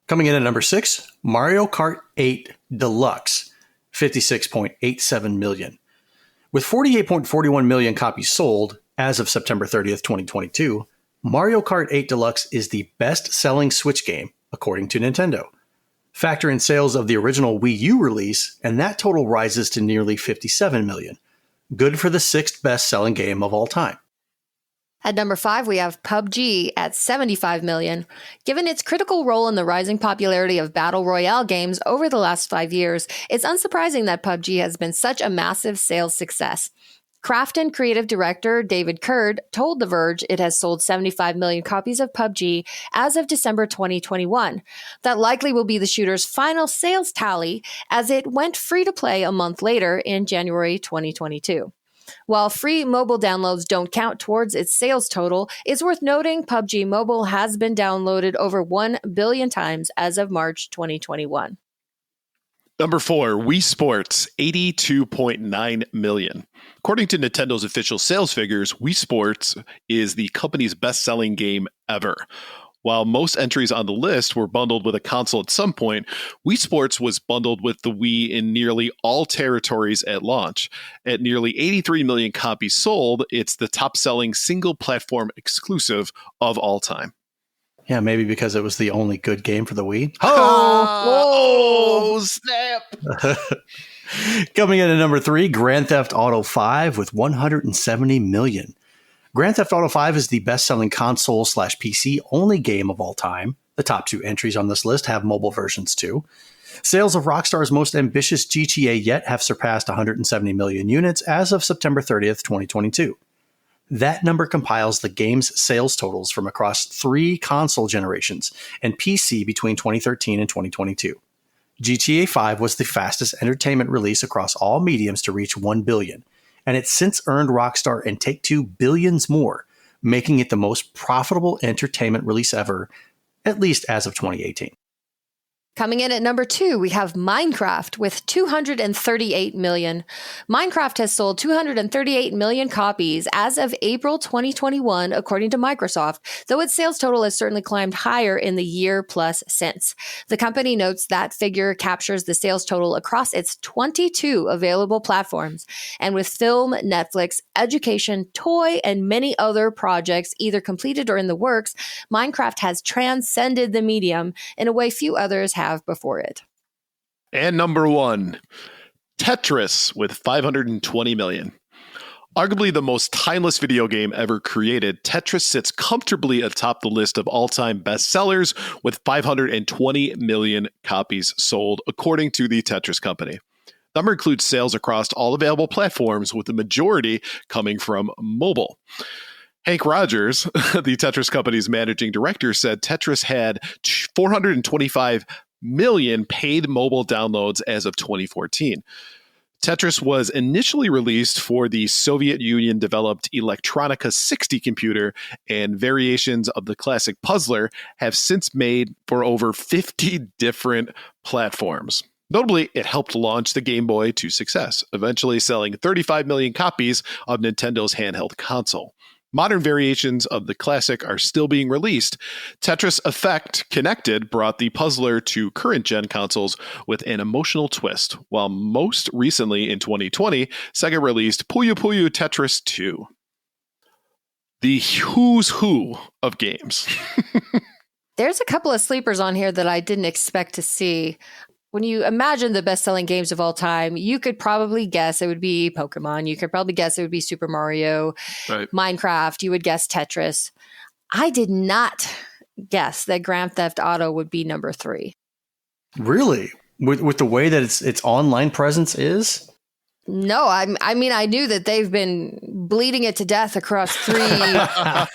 Coming in at number 6, Mario Kart 8 Deluxe, 56.87 million. With 48.41 million copies sold as of September 30th, 2022, Mario Kart 8 Deluxe is the best-selling Switch game, according to Nintendo. Factor in sales of the original Wii U release, and that total rises to nearly 57 million. Good for the 6th best-selling game of all time. At number 5, we have PUBG at 75 million. Given its critical role in the rising popularity of Battle Royale games over the last 5 years, it's unsurprising that PUBG has been such a massive sales success. Krafton creative director David Kurd told The Verge it has sold 75 million copies of PUBG as of December 2021. That likely will be the shooter's final sales tally, as it went free to play a month later in January 2022. While free mobile downloads don't count towards its sales total, it's worth noting PUBG Mobile has been downloaded over 1 billion times as of March 2021. Number 4, Wii Sports, 82.9 million. According to Nintendo's official sales figures, Wii Sports is the company's best-selling game ever. While most entries on the list were bundled with a console at some point, Wii Sports was bundled with the Wii in nearly all territories at launch. At nearly 83 million copies sold, it's the top-selling single-platform exclusive of all time. Yeah, maybe because it was the only good game for the Wii. Oh, snap! Coming in at number 3, Grand Theft Auto 5 with 170 million. Grand Theft Auto 5 is the best-selling console/PC only game of all time. The top 2 entries on this list have mobile versions too. Sales of Rockstar's most ambitious GTA yet have surpassed 170 million units as of September 30th, 2022. That number compiles the game's sales totals from across 3 console generations and PC between 2013 and 2022. GTA 5 was the fastest entertainment release across all mediums to reach 1 billion, and it's since earned Rockstar and Take-Two billions more, making it the most profitable entertainment release ever, at least as of 2018. Coming in at number 2, we have Minecraft with 238 million. Minecraft has sold 238 million copies as of April 2021, according to Microsoft, though its sales total has certainly climbed higher in the year plus since. The company notes that figure captures the sales total across its 22 available platforms. And with film, Netflix, education, toy, and many other projects either completed or in the works, Minecraft has transcended the medium in a way few others have before it. And number 1, Tetris with 520 million. Arguably the most timeless video game ever created, Tetris sits comfortably atop the list of all-time bestsellers with 520 million copies sold, according to the Tetris Company. The number includes sales across all available platforms, with the majority coming from mobile. Hank Rogers, the Tetris Company's managing director, said Tetris had 425 million paid mobile downloads as of 2014. Tetris was initially released for the Soviet Union developed Electronica 60 computer, and variations of the classic puzzler have since made for over 50 different platforms. Notably, it helped launch the Game Boy to success, eventually selling 35 million copies of Nintendo's handheld console. Modern variations of the classic are still being released. Tetris Effect Connected brought the puzzler to current-gen consoles with an emotional twist, while most recently in 2020, Sega released Puyo Puyo Tetris 2. The who's who of games. There's a couple of sleepers on here that I didn't expect to see. When you imagine the best-selling games of all time, you could probably guess it would be Pokemon. You could probably guess it would be Super Mario, Right. Minecraft. You would guess Tetris. I did not guess that Grand Theft Auto would be number 3. Really? With the way that its online presence is? No, I mean, I knew that they've been bleeding it to death across 3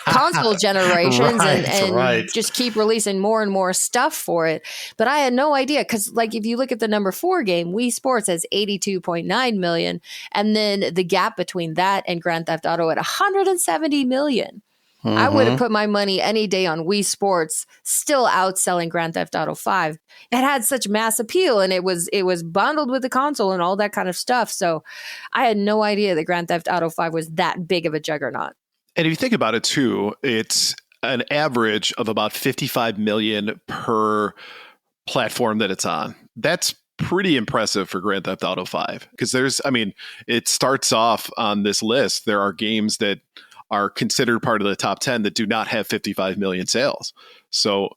console generations and just keep releasing more and more stuff for it. But I had no idea, because like if you look at the number 4 game, Wii Sports has 82.9 million, and then the gap between that and Grand Theft Auto at 170 million. Mm-hmm. I would have put my money any day on Wii Sports, still outselling Grand Theft Auto 5. It had such mass appeal, and it was bundled with the console and all that kind of stuff. So I had no idea that Grand Theft Auto 5 was that big of a juggernaut. And if you think about it too, it's an average of about 55 million per platform that it's on. That's pretty impressive for Grand Theft Auto 5, because it starts off on this list. There are games that are considered part of the top 10 that do not have 55 million sales. So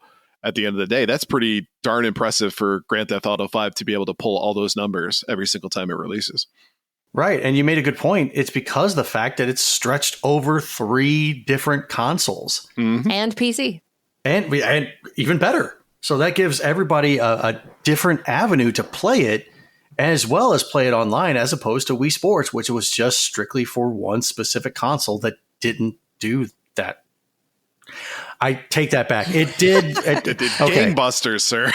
at the end of the day, that's pretty darn impressive for Grand Theft Auto 5 to be able to pull all those numbers every single time it releases. Right. And you made a good point. It's because the fact that it's stretched over 3 different consoles. Mm-hmm. And PC. And even better. So that gives everybody a different avenue to play it, as well as play it online, as opposed to Wii Sports, which was just strictly for one specific console that didn't do that. I take that back. It did. It did gangbusters, sir.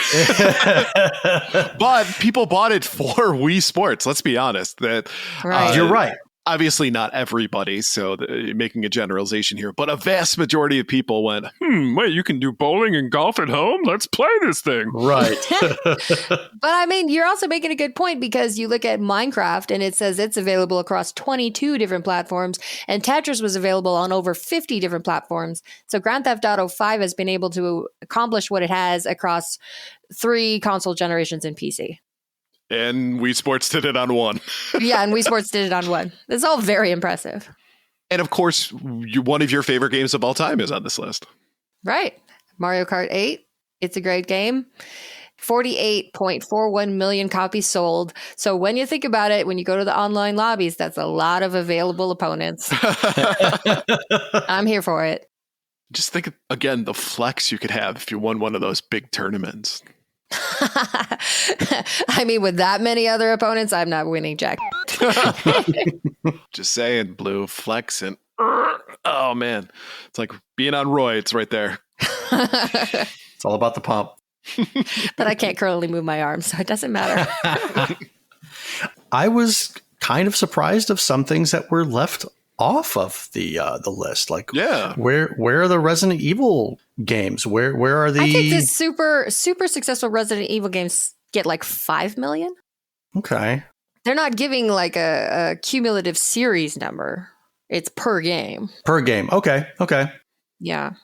But people bought it for Wii Sports. Let's be honest. You're right. obviously not everybody, so making a generalization here, but a vast majority of people went, wait, you can do bowling and golf at home? Let's play this thing. Right. But I mean, you're also making a good point because you look at Minecraft and it says it's available across 22 different platforms, and Tetris was available on over 50 different platforms. So Grand Theft Auto 5 has been able to accomplish what it has across 3 console generations in PC. And Wii Sports did it on 1. Yeah, and Wii Sports did it on 1. It's all very impressive. And of course, one of your favorite games of all time is on this list. Right. Mario Kart 8. It's a great game. 48.41 million copies sold. So when you think about it, when you go to the online lobbies, that's a lot of available opponents. I'm here for it. Just think, again, the flex you could have if you won one of those big tournaments. I mean, with that many other opponents, I'm not winning jack. Just saying, Blue, flex and oh man, it's like being on roids right there. It's all about the pump. But I can't currently move my arms, so it doesn't matter. I was kind of surprised of some things that were left off of the list. Like, yeah, where are the Resident Evil games? Where are the? I think the super successful Resident Evil games get like 5 million. Okay, they're not giving like a cumulative series number. It's per game. Per game. Okay. Yeah.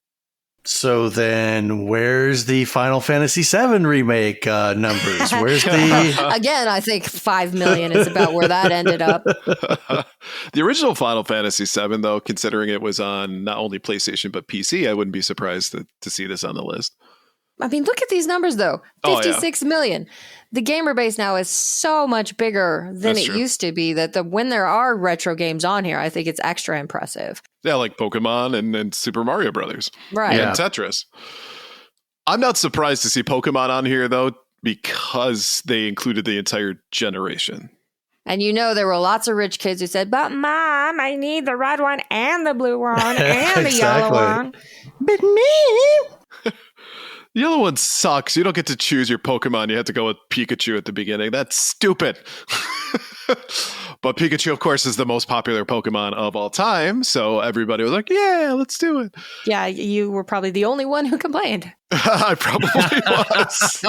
So then, where's the Final Fantasy VII remake numbers? Where's the? Again, I think 5 million is about where that ended up. The original Final Fantasy VII, though, considering it was on not only PlayStation but PC, I wouldn't be surprised to see this on the list. I mean, look at these numbers, though. 56 million. The gamer base now is so much bigger than it used to be that when there are retro games on here, I think it's extra impressive. Yeah, like Pokemon and Super Mario Brothers. Right. And Tetris. I'm not surprised to see Pokemon on here, though, because they included the entire generation. And you know there were lots of rich kids who said, but Mom, I need the red one and the blue one and the yellow one. But me. The yellow one sucks. You don't get to choose your Pokemon. You have to go with Pikachu at the beginning. That's stupid. But Pikachu, of course, is the most popular Pokemon of all time. So everybody was like, yeah, let's do it. Yeah, you were probably the only one who complained. I probably was.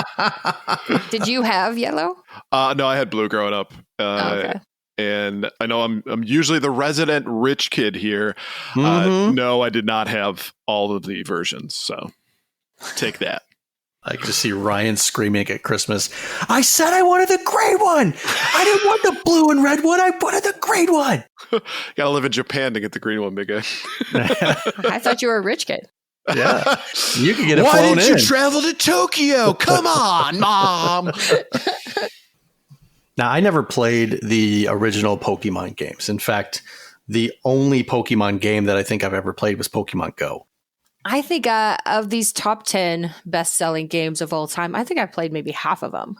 Did you have yellow? No, I had blue growing up. Okay. And I know I'm usually the resident rich kid here. No, I did not have all of the versions. So take that. I can just see Ryan screaming at Christmas. I said I wanted the gray one. I didn't want the blue and red one. I wanted the green one. Gotta live in Japan to get the green one, big guy. I thought you were a rich kid. Yeah. You could get it Why flown didn't in. you travel to Tokyo? Come on, Mom. Now, I never played the original Pokemon games. In fact, the only Pokemon game that I think I've ever played was Pokemon Go. I think of these top 10 best-selling games of all time, I think I've played maybe half of them.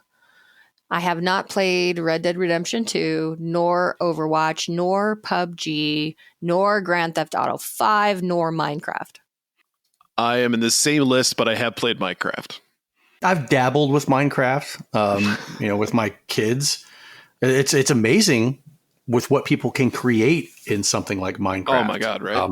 I have not played Red Dead Redemption 2, nor Overwatch, nor PUBG, nor Grand Theft Auto 5, nor Minecraft. I am in the same list, but I have played Minecraft. I've dabbled with Minecraft, with my kids. It's amazing with what people can create in something like Minecraft. Oh my God, right?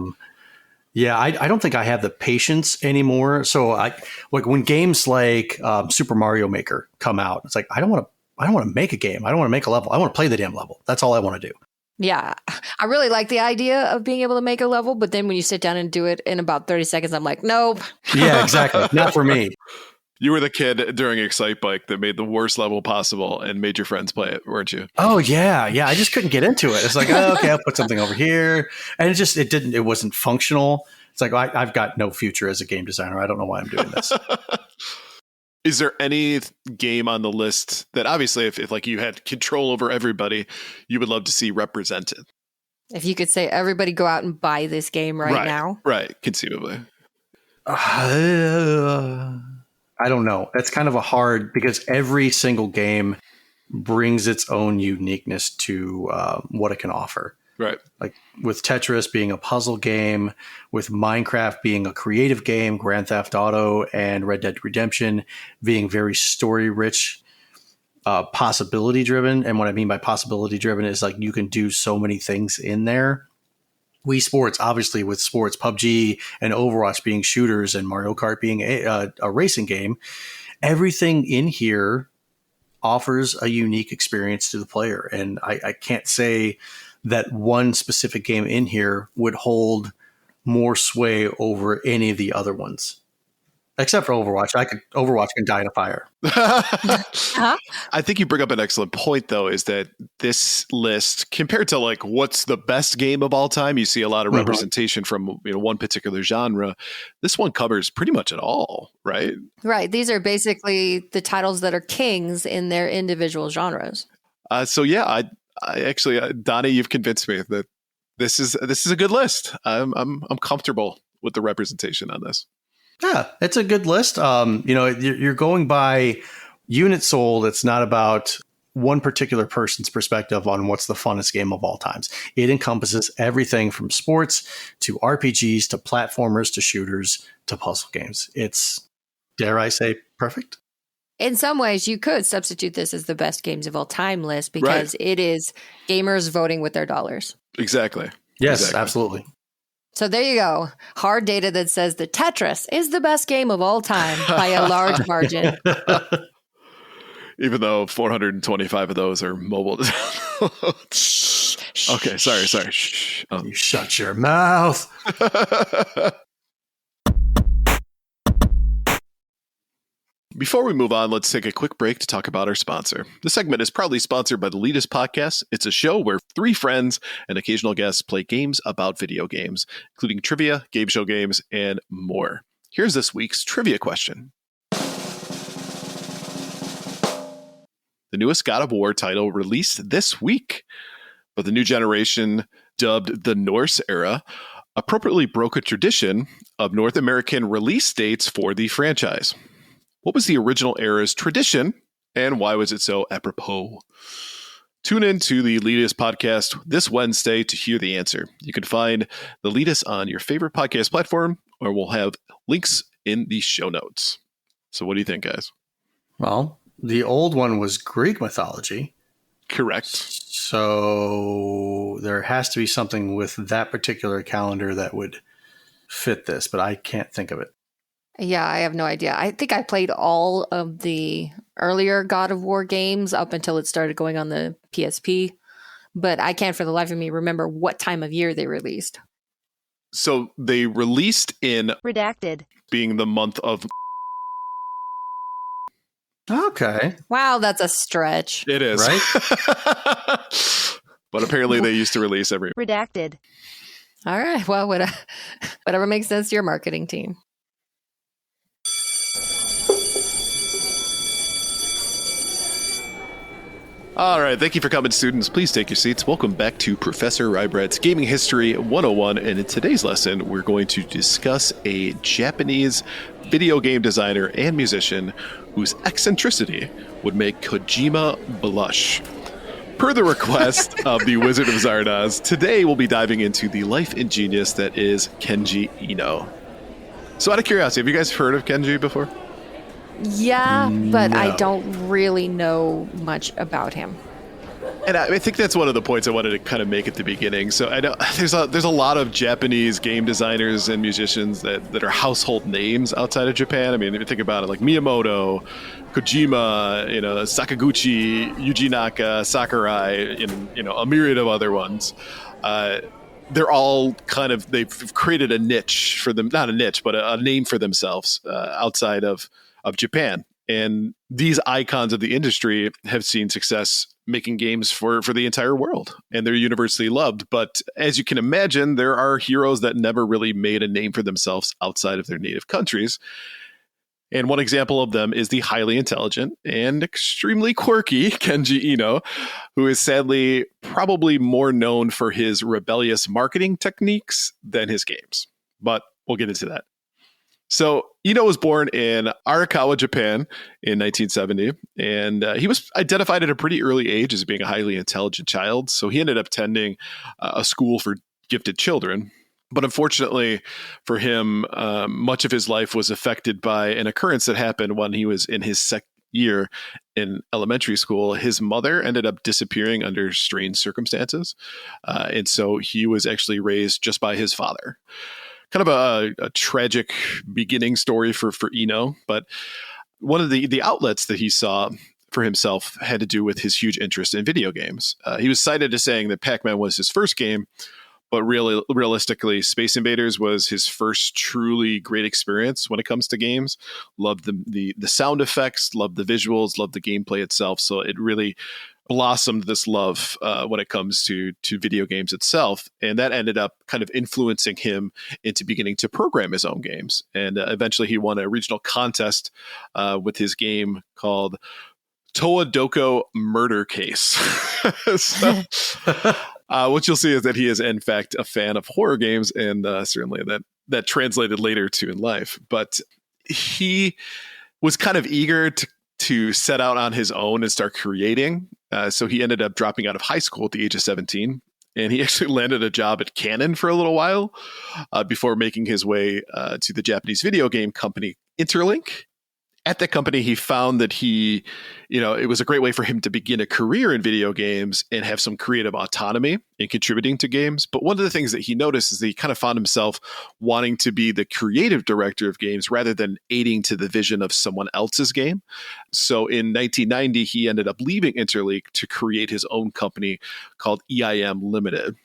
Yeah, I don't think I have the patience anymore. So like when games like Super Mario Maker come out, it's like I don't want to make a game. I don't want to make a level. I want to play the damn level. That's all I want to do. Yeah, I really like the idea of being able to make a level, but then when you sit down and do it in about 30 seconds, I'm like, nope. Yeah, exactly. Not for me. You were the kid during Excite Bike that made the worst level possible and made your friends play it, weren't you? Oh yeah. I just couldn't get into it. It's like, oh, okay, I'll put something over here, and it wasn't functional. It's like I've got no future as a game designer. I don't know why I'm doing this. Is there any game on the list that obviously, if like you had control over everybody, you would love to see represented? If you could say everybody go out and buy this game right now, right? Conceivably. I don't know. That's kind of a hard, because every single game brings its own uniqueness to what it can offer. Right. Like with Tetris being a puzzle game, with Minecraft being a creative game, Grand Theft Auto and Red Dead Redemption being very story rich. possibility driven. And what I mean by possibility driven is like you can do so many things in there. Wii Sports, obviously with sports, PUBG and Overwatch being shooters and Mario Kart being a racing game, everything in here offers a unique experience to the player. And I can't say that one specific game in here would hold more sway over any of the other ones. Except for Overwatch. Overwatch can die in a fire. I think you bring up an excellent point, though, is that this list, compared to like what's the best game of all time, you see a lot of representation from one particular genre. This one covers pretty much it all, right? Right. These are basically the titles that are kings in their individual genres. I actually, Donnie, you've convinced me that this is a good list. I'm comfortable with the representation on this. Yeah, it's a good list. You're going by units sold. It's not about one particular person's perspective on what's the funnest game of all times. It encompasses everything from sports to RPGs to platformers to shooters to puzzle games. It's, dare I say, perfect. In some ways, you could substitute this as the best games of all time list because it is gamers voting with their dollars. Exactly. Yes, exactly. Absolutely. So there you go. Hard data that says that Tetris is the best game of all time by a large margin. Even though 425 of those are mobile. Okay, sorry. Shh. You shut your mouth. Before we move on, let's take a quick break to talk about our sponsor. This segment is proudly sponsored by the Elitist Podcast. It's a show where 3 friends and occasional guests play games about video games, including trivia, game show games, and more. Here's this week's trivia question. The newest God of War title released this week, but the new generation, dubbed the Norse era, appropriately broke a tradition of North American release dates for the franchise. What was the original era's tradition, and why was it so apropos? Tune in to the Elitist Podcast this Wednesday to hear the answer. You can find the Elitist on your favorite podcast platform, or we'll have links in the show notes. So what do you think, guys? Well, the old one was Greek mythology. Correct. So there has to be something with that particular calendar that would fit this, but I can't think of it. Yeah, I have no idea. I think I played all of the earlier God of War games up until it started going on the PSP, but I can't for the life of me remember what time of year they released. So they released in Redacted, being the month of... Okay. Wow, that's a stretch. It is. Right? But apparently they used to release every... redacted. All right. Well, whatever makes sense to your marketing team. All right, thank you for coming, students. Please take your seats. Welcome back to Professor Ryebread's Gaming History 101. And in today's lesson, we're going to discuss a Japanese video game designer and musician whose eccentricity would make Kojima blush. Per the request of the Wizard of Zardoz, today we'll be diving into the life and genius that is Kenji Eno. So out of curiosity, have you guys heard of Kenji before? Yeah, but No. I don't really know much about him. And I think that's one of the points I wanted to kind of make at the beginning. So I know there's a lot of Japanese game designers and musicians that are household names outside of Japan. I mean, if you think about it, like Miyamoto, Kojima, Sakaguchi, Yuji Naka, Sakurai, and a myriad of other ones. They're all they've created a niche for them, not a niche, but a name for themselves outside of Japan. And these icons of the industry have seen success making games for the entire world, and they're universally loved. But as you can imagine, there are heroes that never really made a name for themselves outside of their native countries. And one example of them is the highly intelligent and extremely quirky Kenji Eno, who is sadly probably more known for his rebellious marketing techniques than his games. But we'll get into that. So Eno was born in Arakawa, Japan in 1970, and he was identified at a pretty early age as being a highly intelligent child. So he ended up attending a school for gifted children. But unfortunately for him, much of his life was affected by an occurrence that happened when he was in his year in elementary school, his mother ended up disappearing under strange circumstances. And so he was actually raised just by his father. Kind of a tragic beginning story for Eno, but one of the outlets that he saw for himself had to do with his huge interest in video games. He was cited as saying that Pac-Man was his first game, but realistically, Space Invaders was his first truly great experience when it comes to games. Loved the sound effects, loved the visuals, loved the gameplay itself. So it really blossomed this love when it comes to video games itself. And that ended up kind of influencing him into beginning to program his own games. And eventually he won a regional contest with his game called Toa Doko Murder Case. What you'll see is that he is, in fact, a fan of horror games, and certainly that translated later to in life. But he was kind of eager to set out on his own and start creating. So he ended up dropping out of high school at the age of 17. And he actually landed a job at Canon for a little while before making his way to the Japanese video game company Interlink. At that company, he found that it was a great way for him to begin a career in video games and have some creative autonomy in contributing to games. But one of the things that he noticed is that he kind of found himself wanting to be the creative director of games rather than aiding to the vision of someone else's game. So in 1990, he ended up leaving Interlink to create his own company called EIM Limited.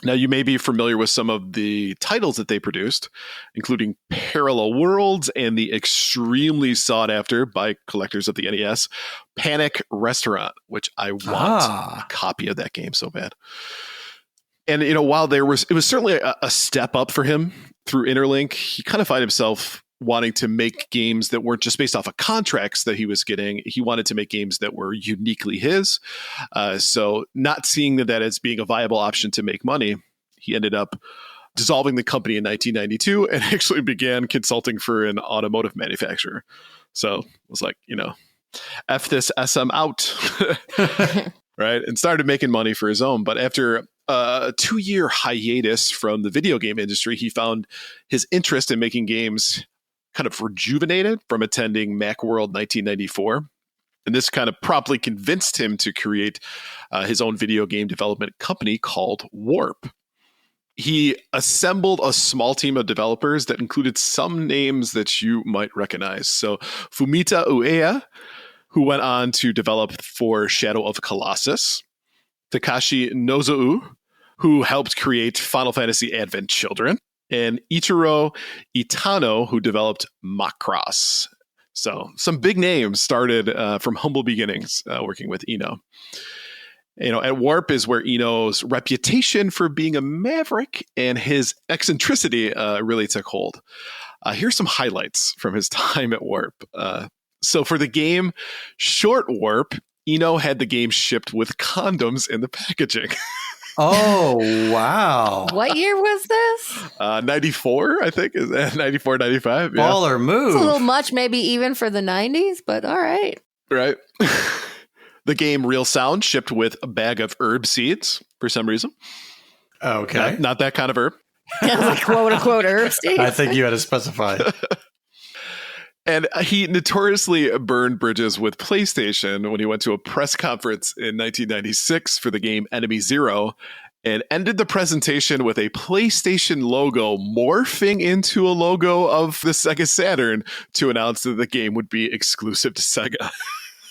Now, you may be familiar with some of the titles that they produced, including Parallel Worlds and the extremely sought after by collectors of the NES, Panic Restaurant, which I want a copy of that game so bad. And, while it was certainly a step up for him through Interlink, he kind of found himself wanting to make games that weren't just based off of contracts that he was getting. He wanted to make games that were uniquely his. So not seeing that as being a viable option to make money, he ended up dissolving the company in 1992 and actually began consulting for an automotive manufacturer. So it was like, F this SM out, right? And started making money for his own. But after a 2-year hiatus from the video game industry, he found his interest in making games kind of rejuvenated from attending Macworld 1994. And this kind of promptly convinced him to create his own video game development company called Warp. He assembled a small team of developers that included some names that you might recognize. So Fumita Ueda, who went on to develop for Shadow of Colossus, Takashi Nozou, who helped create Final Fantasy Advent Children, and Ichiro Itano, who developed Macross. So some big names started from humble beginnings working with Eno. At Warp is where Eno's reputation for being a maverick and his eccentricity really took hold. Here's some highlights from his time at Warp. So for the game Short Warp, Eno had the game shipped with condoms in the packaging. Oh, wow. What year was this? 94, I think. Is that 94, 95? Yeah. Baller move. It's a little much, maybe even for the 90s, but all right. Right. The game Real Sound shipped with a bag of herb seeds for some reason. Okay. Not that kind of herb. Like quote unquote herb seeds. I think you had to specify. And he notoriously burned bridges with PlayStation when he went to a press conference in 1996 for the game Enemy Zero and ended the presentation with a PlayStation logo morphing into a logo of the Sega Saturn to announce that the game would be exclusive to Sega.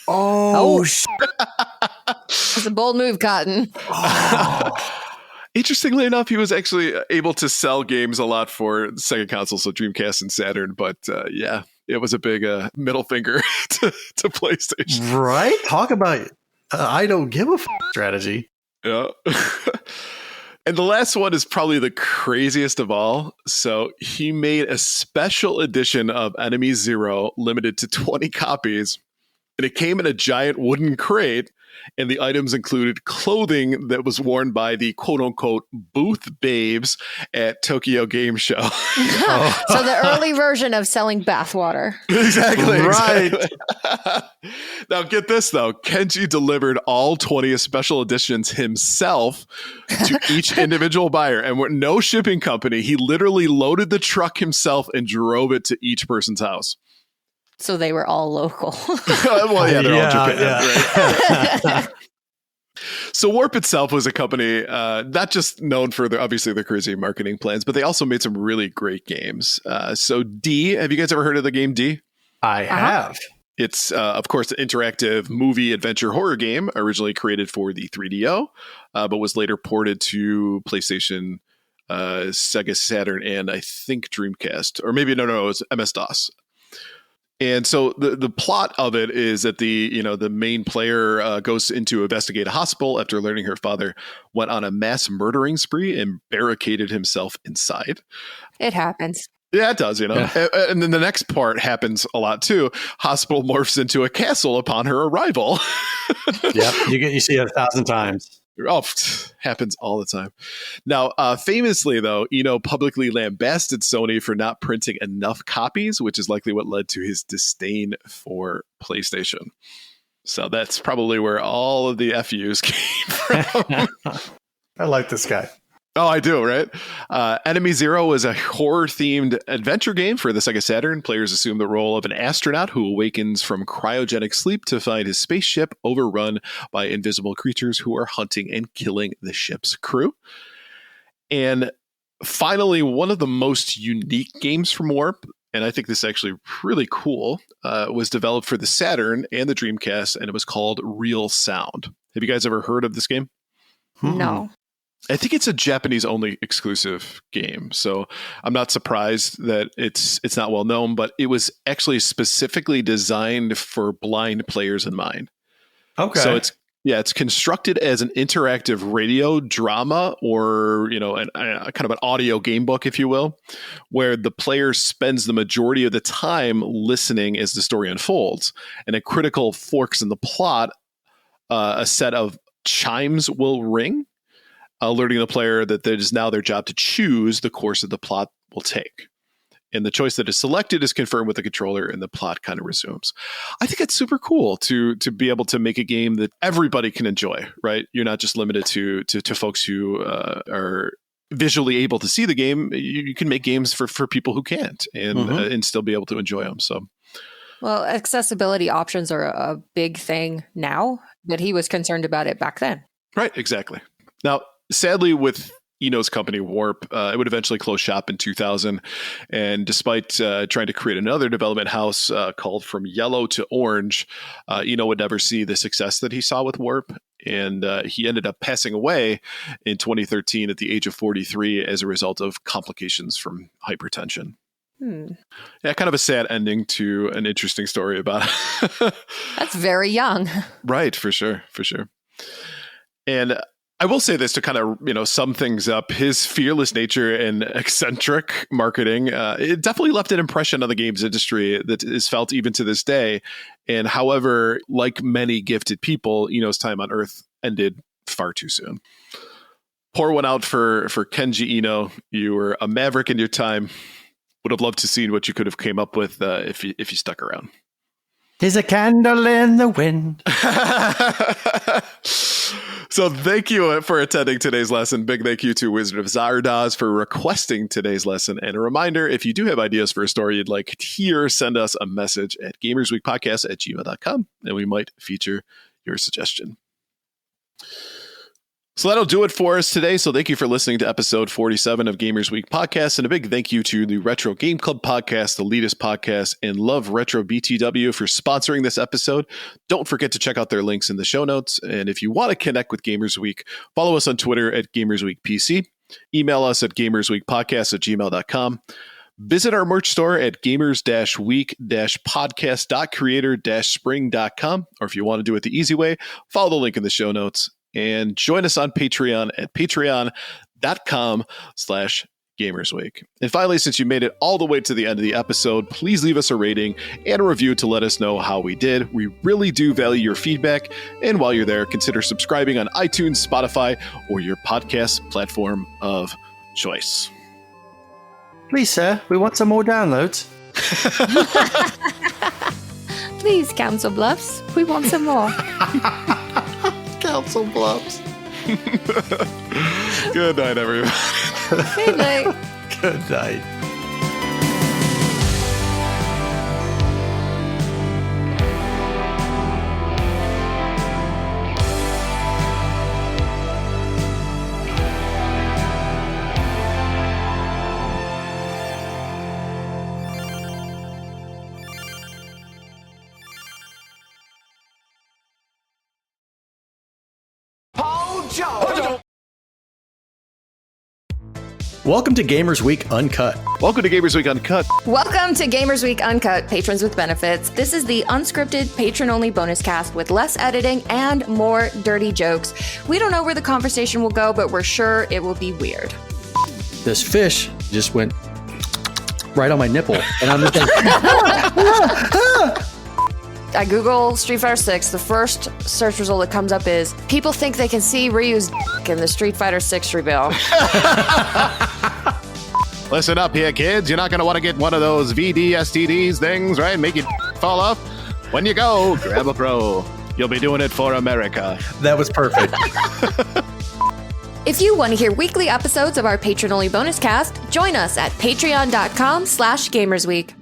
Oh, It's a bold move, Cotton. Interestingly enough, he was actually able to sell games a lot for Sega consoles, so Dreamcast and Saturn. But yeah, it was a big middle finger to PlayStation. Right? Talk about I don't give a strategy. Yeah. And the last one is probably the craziest of all. So he made a special edition of Enemy Zero, limited to 20 copies. And it came in a giant wooden crate. And the items included clothing that was worn by the quote-unquote booth babes at Tokyo Game Show. So the early version of selling bathwater. Exactly. Right. Exactly. Now get this, though. Kenji delivered all 20 special editions himself to each individual buyer. And with no shipping company, he literally loaded the truck himself and drove it to each person's house. So they were all local. Well, yeah, they're all Japan. Yeah. Right? So Warp itself was a company not just known for obviously their crazy marketing plans, but they also made some really great games. So D, have you guys ever heard of the game D? I have. It's, of course, an interactive movie adventure horror game originally created for the 3DO, but was later ported to PlayStation, Sega Saturn, and I think Dreamcast. Or maybe, no, it was MS-DOS. And so the plot of it is that the main player goes in to investigate a hospital after learning her father went on a mass murdering spree and barricaded himself inside. It happens. Yeah, it does, Yeah. And then the next part happens a lot too. Hospital morphs into a castle upon her arrival. Yep. You see it 1,000 times. Oh, happens all the time. Now, famously, though, Eno publicly lambasted Sony for not printing enough copies, which is likely what led to his disdain for PlayStation. So that's probably where all of the FUs came from. I like this guy. Oh, I do, right? Enemy Zero was a horror-themed adventure game for the Sega Saturn. Players assume the role of an astronaut who awakens from cryogenic sleep to find his spaceship overrun by invisible creatures who are hunting and killing the ship's crew. And finally, one of the most unique games from Warp, and I think this is actually really cool, was developed for the Saturn and the Dreamcast, and it was called Real Sound. Have you guys ever heard of this game? No. I think it's a Japanese-only exclusive game, so I'm not surprised that it's not well known. But it was actually specifically designed for blind players in mind. Okay. So it's constructed as an interactive radio drama, or kind of an audio game book, if you will, where the player spends the majority of the time listening as the story unfolds. And at critical forks in the plot, a set of chimes will ring, alerting the player that it is now their job to choose the course that the plot will take. And the choice that is selected is confirmed with the controller, and the plot kind of resumes. I think it's super cool to be able to make a game that everybody can enjoy, right? You're not just limited to folks who are visually able to see the game. You can make games for people who can't and still be able to enjoy them. So, Well, accessibility options are a big thing now, but he was concerned about it back then. Right, exactly. Now, sadly, with Eno's company, Warp, it would eventually close shop in 2000. And despite trying to create another development house called From Yellow to Orange, Eno would never see the success that he saw with Warp. And he ended up passing away in 2013 at the age of 43 as a result of complications from hypertension. Yeah, kind of a sad ending to an interesting story about it. That's very young. Right, for sure. And I will say this to kind of, sum things up. His fearless nature and eccentric marketing, it definitely left an impression on the games industry that is felt even to this day. And however, like many gifted people, Eno's time on Earth ended far too soon. Pour one out for Kenji Eno. You were a maverick in your time. Would have loved to see what you could have came up with if you stuck around. There's a candle in the wind. So thank you for attending today's lesson. Big thank you to Wizard of Zardoz for requesting today's lesson. And a reminder, if you do have ideas for a story you'd like to hear, send us a message at gamersweekpodcast@gmail.com, and we might feature your suggestion. So that'll do it for us today. So thank you for listening to episode 47 of Gamers Week Podcast. And a big thank you to the Retro Game Club Podcast, the Elitist Podcast, and Love Retro BTW for sponsoring this episode. Don't forget to check out their links in the show notes. And if you want to connect with Gamers Week, follow us on Twitter at Gamers Week PC. Email us at gamersweekpodcast@gmail.com. Visit our merch store at gamers-week-podcast.creator-spring.com. Or if you want to do it the easy way, follow the link in the show notes. And join us on Patreon at patreon.com/GamersWeek. And finally, since you made it all the way to the end of the episode, please leave us a rating and a review to let us know how we did. We really do value your feedback. And while you're there, consider subscribing on iTunes, Spotify, or your podcast platform of choice. Please, sir, we want some more downloads. Please, Council Bluffs, we want some more. Council Bluffs. Good night, everybody. Good night. Good night. Joe. Welcome to Gamers Week Uncut. Welcome to Gamers Week Uncut. Welcome to Gamers Week Uncut, Patrons with Benefits. This is the unscripted, patron-only bonus cast with less editing and more dirty jokes. We don't know where the conversation will go, but we're sure it will be weird. This fish just went right on my nipple, and I'm just like, I Google Street Fighter 6. The first search result that comes up is people think they can see Ryu's dick in the Street Fighter 6 reveal. Listen up here, kids. You're not going to want to get one of those VD STDs things, right? Make your fall off. When you go, grab a pro. You'll be doing it for America. that was perfect. If you want to hear weekly episodes of our patron-only bonus cast, join us at patreon.com/gamersweek.